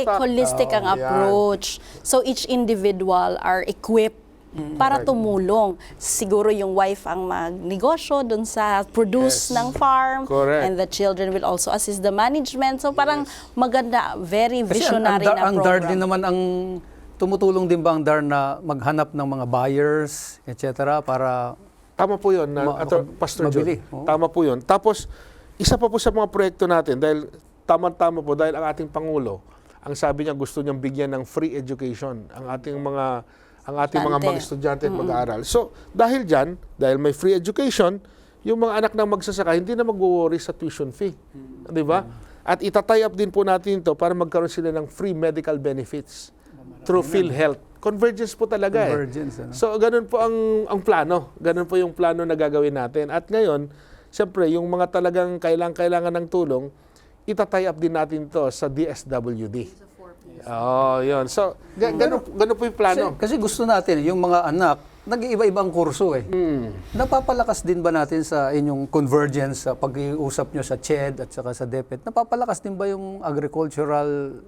S5: Holistic ang approach. So each individual are equipped para tumulong. Siguro yung wife ang magnegosyo dun sa produce ng farm.
S2: Correct.
S5: And the children will also assist the management. So parang maganda, very visionary na
S1: ang DAR
S5: program.
S1: din naman ang tumutulong din ba ang DAR na maghanap ng mga buyers, etc. para
S2: Tama po yun, Pastor John.
S1: mabili. Oo.
S2: Tama po yun. Tapos, isa pa po sa mga proyekto natin, dahil tama-tama po, dahil ang ating Pangulo, ang sabi niya gusto niyang bigyan ng free education ang ating mga mag-estudyante at mag-aaral. So, dahil dyan, dahil may free education, yung mga anak ng magsasaka, hindi na mag-worry sa tuition fee. Di ba? At itatay up din po natin ito para magkaroon sila ng free medical benefits through PhilHealth. Convergence po talaga
S1: Convergence, ano?
S2: So, ganun po ang plano. Ganun po yung plano na gagawin natin. At ngayon, siyempre, yung mga talagang kailangan ng tulong, itatay up din natin to sa DSWD. Oh, yun. So, ganun po yung plano.
S1: Kasi gusto natin, yung mga anak, nag-iiba-ibang kurso eh. Napapalakas din ba natin sa inyong convergence sa pag-iusap nyo sa CHED at saka sa DepEd? Napapalakas din ba yung agricultural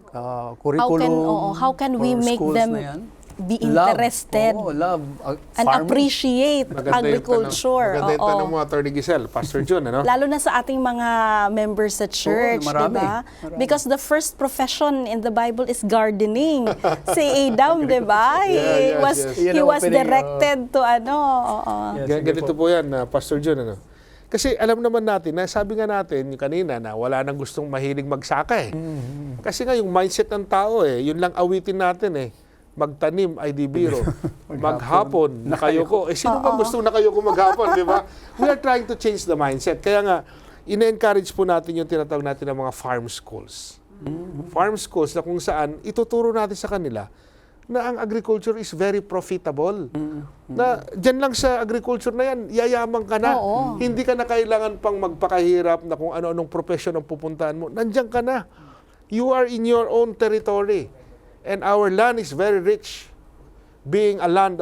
S1: curriculum?
S5: How can we
S1: for
S5: make
S1: schools
S5: them
S1: na yan?
S5: be interested
S1: Love.
S5: and
S1: Farming.
S5: appreciate agriculture?
S2: Maganda yung
S5: Oo.
S2: tanong mo, Attorney Giselle, Pastor Jun, ano?
S5: Lalo na sa ating mga members sa church,
S1: marami.
S5: diba?
S1: Marami.
S5: Because the first profession in the Bible is gardening. Si Adam, diba?
S2: Yeah,
S1: yes.
S5: He
S1: Yan ang
S5: was
S1: opening,
S5: directed to ano. Oo.
S2: Ganito po yan, Pastor Jun, ano? Kasi alam naman natin, na sabi nga natin kanina na wala nang gustong mahilig magsaka eh. Kasi nga yung mindset ng tao eh, yun lang awitin natin eh. Magtanim ay di biro. Maghapon, nakayoko. Eh, sino ba gusto nakayoko maghapon, di ba? We are trying to change the mindset. Kaya nga, ina-encourage po natin yung tinatawag natin ng mga farm schools. Farm schools na kung saan ituturo natin sa kanila na ang agriculture is very profitable. Na dyan lang sa agriculture na yan, yayaman ka na.
S5: Oo.
S2: Hindi ka na kailangan pang magpakahirap na kung ano-anong profession ang pupuntahan mo. Nandiyan ka na. You are in your own territory. And our land is very rich, being a land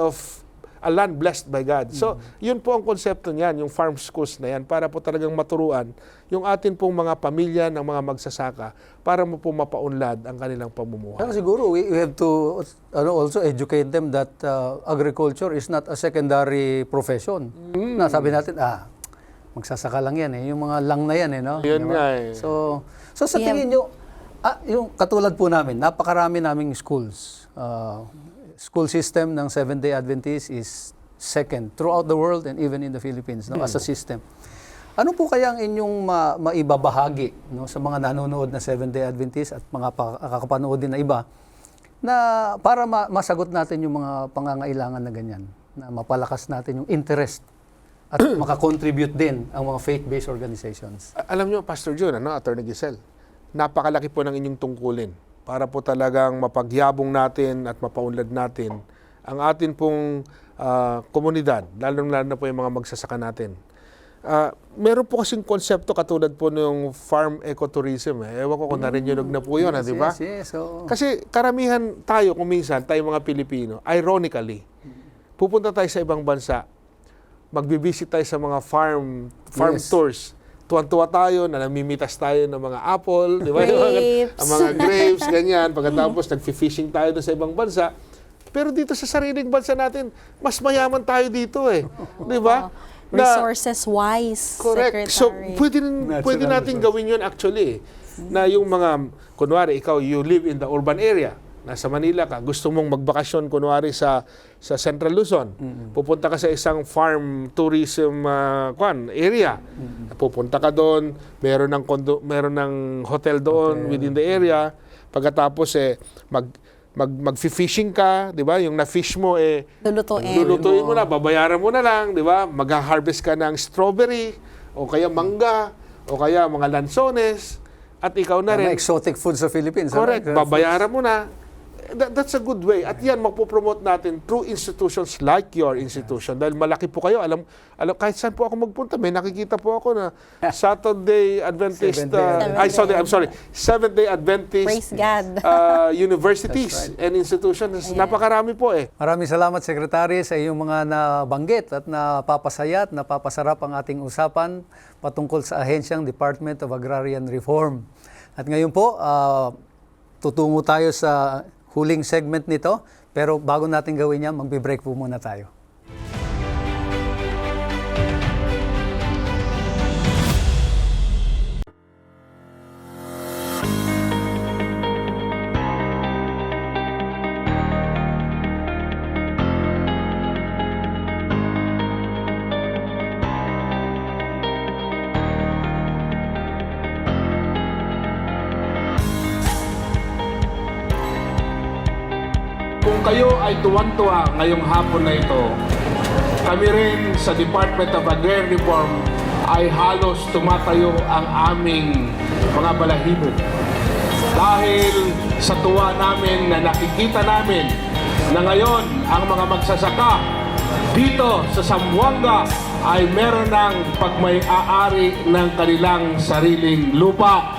S2: blessed by God. So, yun po ang konsepto niyan, yung farm schools na yan, para po talagang maturuan yung atin pong mga pamilya ng mga magsasaka para mo po mapaunlad ang kanilang pamumuhay.
S1: Pero siguro we have to also educate them that agriculture is not a secondary profession. Na sabi natin, magsasaka lang yan eh. Yung mga lang na yan eh, no?
S2: Yun
S1: Diba?
S2: nga eh.
S1: So sa tingin nyo, yung katulad po namin, napakarami naming schools. School system ng Seventh-day Adventist is second throughout the world and even in the Philippines, no, as a system. Ano po kaya ang inyong maibabahagi, no, sa mga nanonood na Seventh-day Adventist at mga kakapanood din na iba na para masagot natin yung mga pangangailangan na ganyan, na mapalakas natin yung interest at makakontribute din ang mga faith-based organizations?
S2: Alam nyo, Pastor Jun, Attorney Giselle, napakalaki po ng inyong tungkulin para po talagang mapagyabong natin at mapaunlad natin ang atin pong komunidad, lalo-lalo na po yung mga magsasaka natin. Meron po kasing konsepto katulad po ng farm ecotourism. Ewan ko kung narinig na po yun, di ba?
S1: Yes. So,
S2: Kasi karamihan tayo, kung minsan, tayo mga Pilipino, ironically, pupunta tayo sa ibang bansa, magbibisit tayo sa mga farm
S1: Yes.
S2: tours. Tuwan-tuwa tayo na namimitas tayo ng mga apple, di ba?
S5: Grapes.
S2: Ang mga grapes, ganyan. Pagkatapos, nag-fishing tayo doon sa ibang bansa. Pero dito sa sariling bansa natin, mas mayaman tayo dito eh. Di ba?
S5: Resources-wise,
S2: Correct. So, pwede natin gawin yun actually. Na yung mga, kunwari, ikaw, you live in the urban area. Nasa Manila ka, gusto mong magbakasyon, kunwari, sa Central Luzon. Pupunta ka sa isang farm tourism area. Pupunta ka doon, meron ng hotel doon within the area. Pagkatapos, mag-fishing ka, di ba? Yung na-fish mo, lulutuin mo na, babayaran mo na lang, di ba? Mag-harvest ka ng strawberry, o kaya mangga, o kaya mga lansones, at ikaw na rin.
S1: exotic food sa Philippines.
S2: Correct. Babayaran mo na. That's a good way. At yan, magpo-promote natin through institutions like your institution. Dahil malaki po kayo. Alam, kahit saan po ako magpunta, may nakikita po ako na Saturday Adventist, Seventh-day Adventist
S5: Praise God.
S2: universities and institutions. Napakarami po eh.
S1: Maraming salamat, Secretary, sa iyong mga nabanggit at napapasaya at napapasarap ang ating usapan patungkol sa ahensyang Department of Agrarian Reform. At ngayon po, tutungo tayo sa huling segment nito, pero bago natin gawin yan, magbe-break po muna tayo.
S6: Kung kayo ay tuwan-tuwa ngayong hapon na ito, kami rin sa Department of Agrarian Reform ay halos tumatayo ang aming mga balahibo. Dahil sa tuwa namin na nakikita namin na ngayon ang mga magsasaka dito sa Zamboanga ay meron ng pagmay-aari ng kanilang sariling lupa.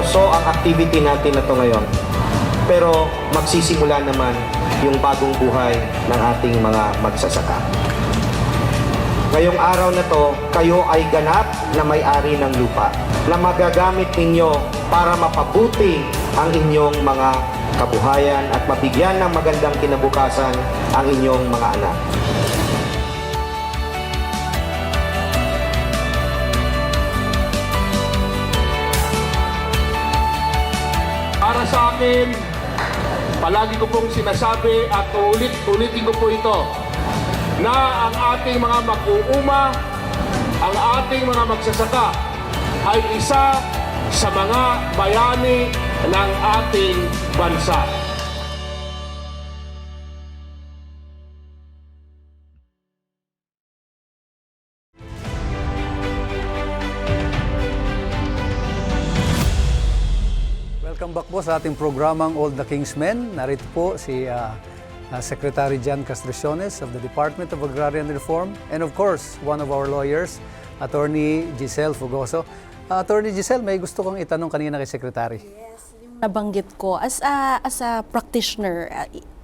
S7: seryoso ang activity natin na to ngayon. Pero magsisimula naman yung bagong buhay ng ating mga magsasaka. Ngayong araw na to, kayo ay ganap na may-ari ng lupa na magagamit ninyo para mapabuti ang inyong mga kabuhayan at mabigyan ng magandang kinabukasan ang inyong mga anak.
S6: Para sa akin, palagi ko pong sinasabi at ulitin ko po ito, na ang ating mga mag-uuma, ang ating mga magsasaka ay isa sa mga bayani ng ating bansa.
S1: Welcome back po sa ating programang All the King's Men. Narito po si Secretary Jan Castriones of the Department of Agrarian Reform and of course, one of our lawyers, Attorney Giselle Fugoso. Attorney Giselle, may gusto kong itanong kanina kay Secretary.
S5: Nabanggit ko, as a practitioner,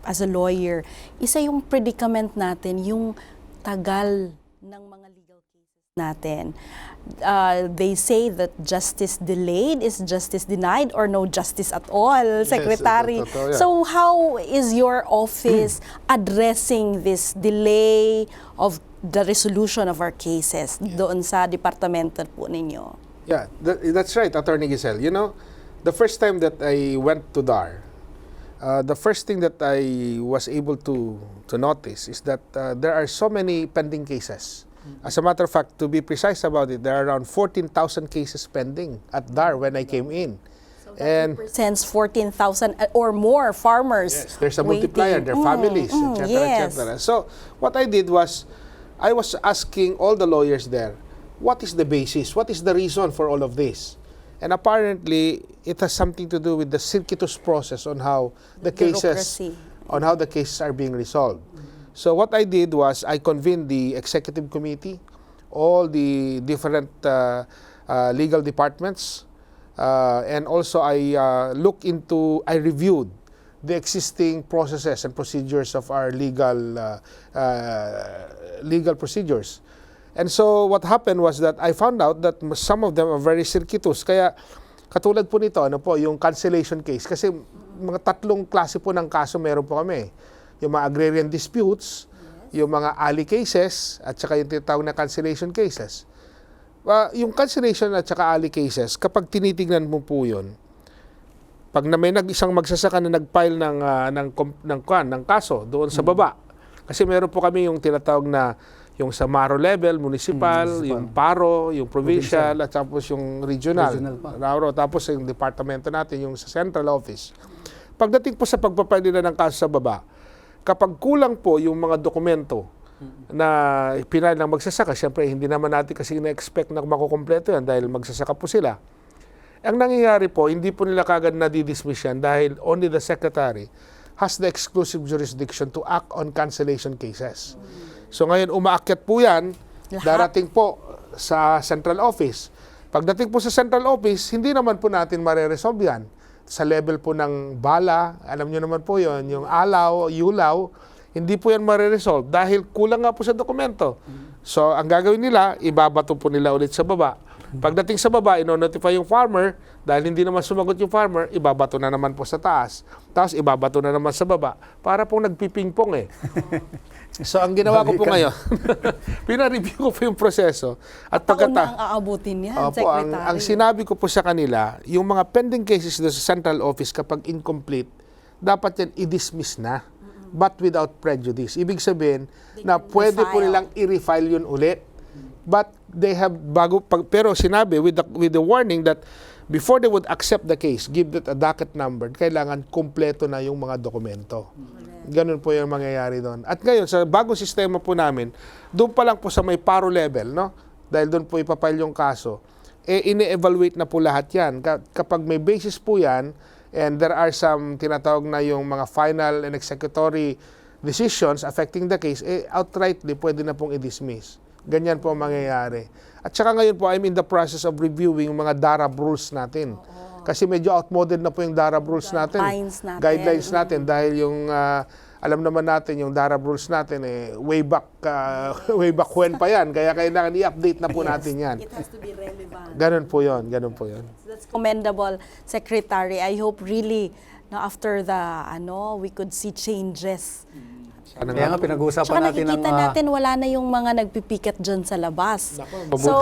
S5: as a lawyer, isa yung predicament natin, yung tagal ng mga legal cases natin. They say that justice delayed is justice denied or no justice at all, Secretary.
S2: Yes, totoo yan.
S5: So how is your office addressing this delay of the resolution of our cases doon sa departamento po ninyo?
S2: Yeah, that's right, Attorney Giselle. You know, the first time that I went to DAR, the first thing that I was able to notice is that there are so many pending cases. As a matter of fact, to be precise about it, there are around 14,000 cases pending at DAR when I came in.
S5: So that represents 14,000 or more farmers.
S2: Yes, there's a multiplier, their families, etc.,
S5: yes.
S2: etc. So what I did was, I was asking all the lawyers there, what is the basis? What is the reason for all of this? And apparently, it has something to do with the circuitous process on how the cases are being resolved. So what I did was I convened the executive committee, all the different legal departments, and also I reviewed the existing processes and procedures of our legal procedures. And so what happened was that I found out that some of them are very circuitous. Kaya katulad po nito, yung cancellation case. Kasi mga tatlong klase po ng kaso meron po kami. Yung mga agrarian disputes, yung mga alley cases, at saka yung tinatawag na cancellation cases. Yung cancellation at saka alley cases, kapag tinitingnan mo po yun, pag na may isang magsasaka na nag-file ng kaso doon sa baba, kasi meron po kami yung tinatawag na yung sa Maro level, municipal, yung Paro, yung provincial, at tapos yung regional tapos yung departamento natin, yung sa central office. Pagdating po sa pagpapile nila ng kaso sa baba, kapag kulang po yung mga dokumento na pinal ng magsasaka, siyempre hindi naman natin kasi na-expect na makukompleto yan dahil magsasaka po sila. Ang nangyayari po, hindi po nila kagad na-dismiss yan dahil only the secretary has the exclusive jurisdiction to act on cancellation cases. So ngayon, umaakyat po yan, darating po sa central office. Pagdating po sa central office, hindi naman po natin mareresolve yan. Sa level po ng bala, alam nyo naman po yon, yung alaw, yulaw, hindi po yan mareresolve dahil kulang nga po sa dokumento. So ang gagawin nila, ibabato po nila ulit sa baba. Pagdating sa baba, ino-notify yung farmer, dahil hindi naman sumagot yung farmer, ibabato na naman po sa taas. Tapos ibabato na naman sa baba. Para pong nagpipingpong eh. So ang ginawa ko po ngayon, pina-review ko po yung proseso. At
S5: Taon na ang aabutin yan, Secretary.
S2: Ang sinabi ko po sa kanila, yung mga pending cases doon sa central office kapag incomplete, dapat yan i-dismiss na, but without prejudice. Ibig sabihin na pwede po nilang i-refile yun ulit. But they have pero sinabi with the warning that before they would accept the case, give it a docket number, kailangan kumpleto na yung mga dokumento. Ganun po yung mangyayari doon. At ngayon, sa bagong sistema po namin, doon pa lang po sa may paro level, no? Dahil doon po ipapile yung kaso, ini-evaluate na po lahat yan. Kapag may basis po yan, and there are some tinatawag na yung mga final and executory decisions affecting the case, outrightly pwede na pong i-dismiss. Ganyan po ang mangyayari. At saka ngayon po, I'm in the process of reviewing yung mga DARAB rules natin. Kasi medyo outmoded na po yung DARA rules natin. Guidelines natin. Dahil yung, alam naman natin, yung DARA rules natin, way back when pa yan. Kaya kailangan i-update na po natin yan.
S5: It has to be relevant.
S2: Ganun po yun.
S5: That's commendable, Secretary. I hope really, no, after the, we could see changes.
S1: Kaya nga pinag-uusapan
S5: Tsaka
S1: natin
S5: nakikita
S1: ng...
S5: natin wala na yung mga nagpipiket dyan sa labas.
S2: mabuti.
S5: So,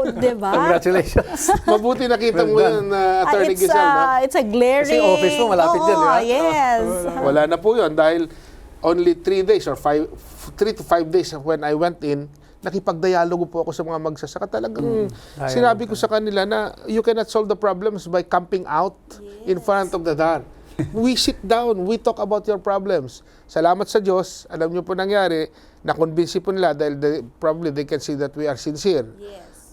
S5: di ba?
S1: Congratulations.
S2: Mabuti nakita mo yan, Attorney
S5: It's,
S2: Giselle. No?
S5: it's a glaring...
S1: Kasi office mo malapit dyan, di ba?
S5: Yes.
S2: Wala na po yun dahil only 3 days or 3 to 5 days when I went in, nakipagdialogo po ako sa mga magsasaka. Talagang sinabi ko sa kanila na you cannot solve the problems by camping out in front of the DAR. We sit down, we talk about your problems. Salamat sa Diyos, alam niyo po nangyari, na-convince po nila dahil probably they can see that we are sincere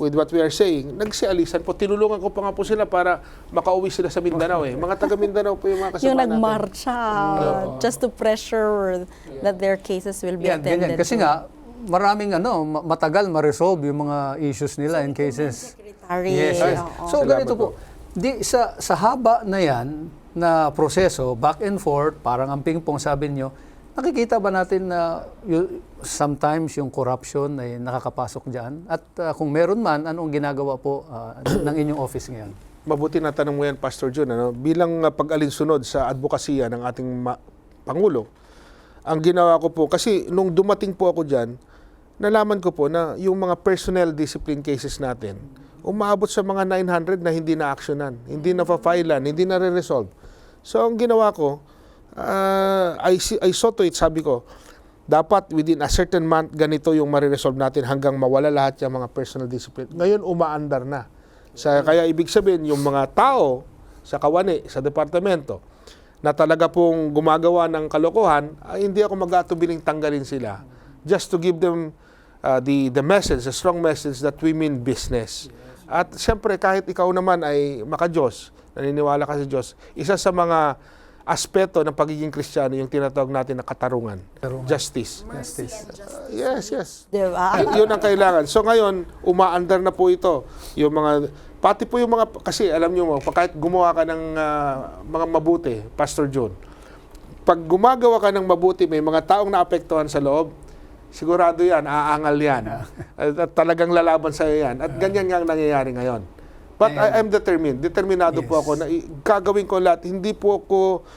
S2: with what we are saying. Nagsialisan po, tinulungan ko pa nga po sila para makauwi sila sa Mindanao. Mga taga Mindanao po yung mga kasama
S5: Yung
S2: natin.
S5: nagmarcha just to pressure that their cases will be attended
S1: Ganyan. Kasi nga, maraming matagal ma-resolve yung mga issues nila in cases.
S5: Secretary.
S1: Yes. So
S2: Salamat
S1: ganito po. Sa haba na yan na proseso, back and forth, parang ang ping-pong sabi nyo, nakikita ba natin na sometimes yung corruption ay nakakapasok dyan? At kung meron man, anong ginagawa po ng inyong office ngayon?
S2: Mabuti na tanong mo yan, Pastor Jun. Bilang pag-alinsunod sa advokasya ng ating Pangulo, ang ginawa ko po, kasi nung dumating po ako dyan, nalaman ko po na yung mga personnel discipline cases natin, umaabot sa mga 900 na hindi na-actionan, hindi na-filean, hindi na-resolve. So, ang ginawa ko, I saw to it, sabi ko, dapat within a certain month, ganito yung mariresolve natin hanggang mawala lahat yung mga personal discipline. Ngayon, umaandar na. Kaya ibig sabihin, yung mga tao sa kawani, sa departamento, na talaga pong gumagawa ng kalokohan, hindi ako mag-atubiling tanggalin sila. Just to give them the message, the strong message that we mean business. At siyempre, kahit ikaw naman ay maka-Diyos, naniniwala ka sa Diyos, isa sa mga aspeto ng pagiging Kristiyano yung tinatawag natin na katarungan. Justice. Yes.
S5: Diba?
S2: Yun ang kailangan. So ngayon, umaandar na po ito. Yung mga, pati po yung mga, kasi alam nyo mo, kahit gumawa ka ng mga mabuti, Pastor John, pag gumagawa ka ng mabuti, may mga taong naapektuhan sa loob, sigurado yan, aangal yan. At talagang lalaban sa yan. At ganyan nga ang nangyayari ngayon. But I'm determined. Determinado po ako na gagawin ko lahat. Hindi po ako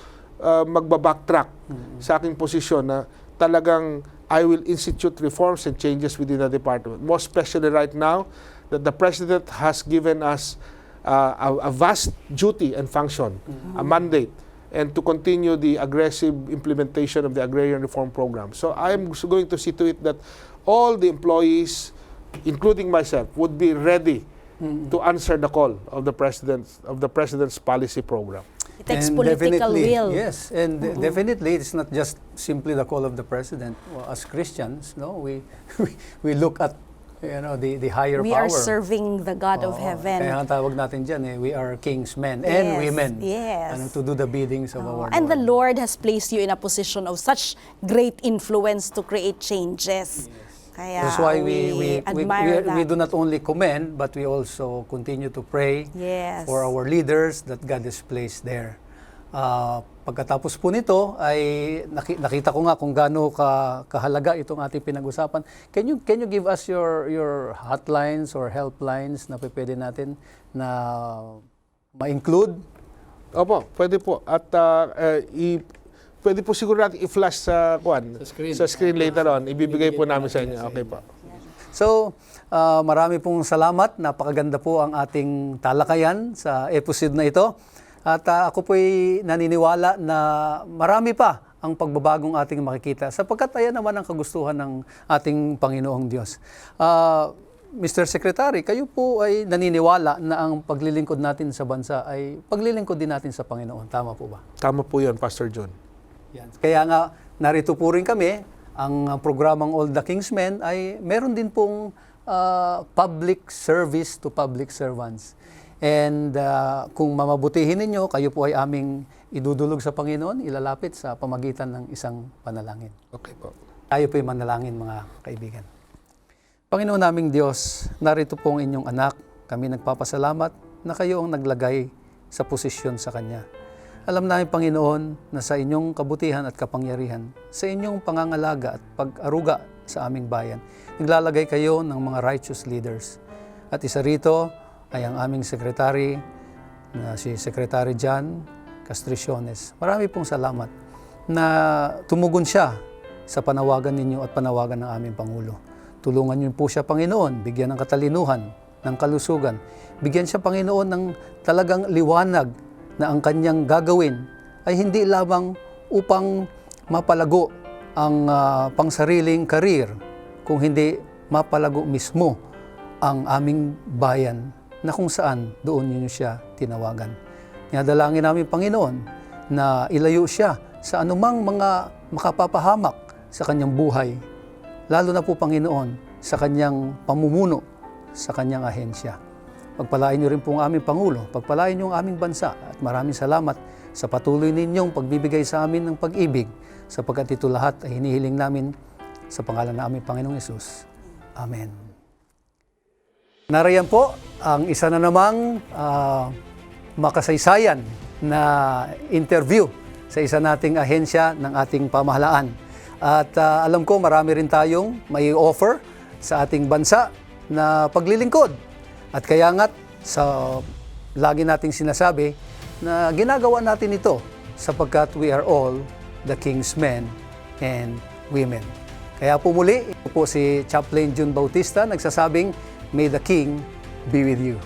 S2: magbabacktrack sa aking posisyon na talagang I will institute reforms and changes within the department. Most especially right now that the President has given us a vast duty and function, a mandate, and to continue the aggressive implementation of the Agrarian Reform Program. So I'm going to see to it that all the employees, including myself, would be ready to answer the call of the President's policy program.
S5: It takes political will.
S1: Yes, and definitely it's not just simply the call of the President. Well, as Christians, no, we look at the higher
S5: We
S1: power.
S5: are serving the God of heaven.
S1: Kaya ang tawag natin dyan, we are kings, men and women.
S5: Yes.
S1: To do the biddings of our
S5: And the
S1: Lord.
S5: Lord has placed you in a position of such great influence to create changes. Kaya
S1: That's why we
S5: admire that.
S1: we do not only commend, but we also continue to pray for our leaders that God has placed there. Pagkatapos po nito, ay nakita ko nga kung gaano kahalaga itong ating pinag-usapan. Can you give us your hotlines or helplines na pwede natin na ma-include?
S2: Opo, pwede po. At pwede po siguro natin i-flash sa screen later on. Ibibigay po namin sa inyo. Okay po.
S1: So, marami pong salamat. Napakaganda po ang ating talakayan sa episode na ito. At ako po'y naniniwala na marami pa ang pagbabagong ating makikita sapagkat ayan naman ang kagustuhan ng ating Panginoong Diyos. Mr. Secretary, kayo po ay naniniwala na ang paglilingkod natin sa bansa ay paglilingkod din natin sa Panginoon. Tama po ba?
S2: Tama po yun, Pastor John.
S1: Yan. Kaya nga, narito po rin kami, ang programang All the King's Men ay meron din pong public service to public servants. And kung mamabutihin ninyo, kayo po ay aming idudulog sa Panginoon, ilalapit sa pamagitan ng isang panalangin.
S2: Okay po.
S1: Tayo po ay manalangin, mga kaibigan. Panginoon naming Diyos, narito po ang inyong anak. Kami nagpapasalamat na kayo ang naglagay sa posisyon sa Kanya. Alam namin, Panginoon, na sa inyong kabutihan at kapangyarihan, sa inyong pangangalaga at pag-aruga sa aming bayan, naglalagay kayo ng mga righteous leaders. At isa rito ay ang aming secretary, na si Secretary John Castriciones. Marami pong salamat na tumugon siya sa panawagan ninyo at panawagan ng aming Pangulo. Tulungan niyo po siya, Panginoon, bigyan ng katalinuhan, ng kalusugan. Bigyan siya, Panginoon, ng talagang liwanag na ang kanyang gagawin ay hindi lamang upang mapalago ang pangsariling karir, kung hindi mapalago mismo ang aming bayan na kung saan doon niyo siya tinawagan. Dalangin namin, Panginoon, na ilayo siya sa anumang mga makapapahamak sa kanyang buhay, lalo na po, Panginoon, sa kanyang pamumuno, sa kanyang ahensya. Pagpalain niyo rin po ang aming Pangulo, pagpalain niyo ang aming bansa, at maraming salamat sa patuloy ninyong pagbibigay sa amin ng pag-ibig, sapagkat ito lahat ay hinihiling namin sa pangalan ng aming Panginoong Hesus. Amen. Nariyan po ang isa na namang makasaysayan na interview sa isa nating ahensya ng ating pamahalaan. At alam ko marami rin tayong may offer sa ating bansa na paglilingkod. At kaya nga't sa lagi nating sinasabi na ginagawa natin ito sapagkat we are all the King's men and women. Kaya po muli, ito po si Chaplain June Bautista nagsasabing, May the King be with you.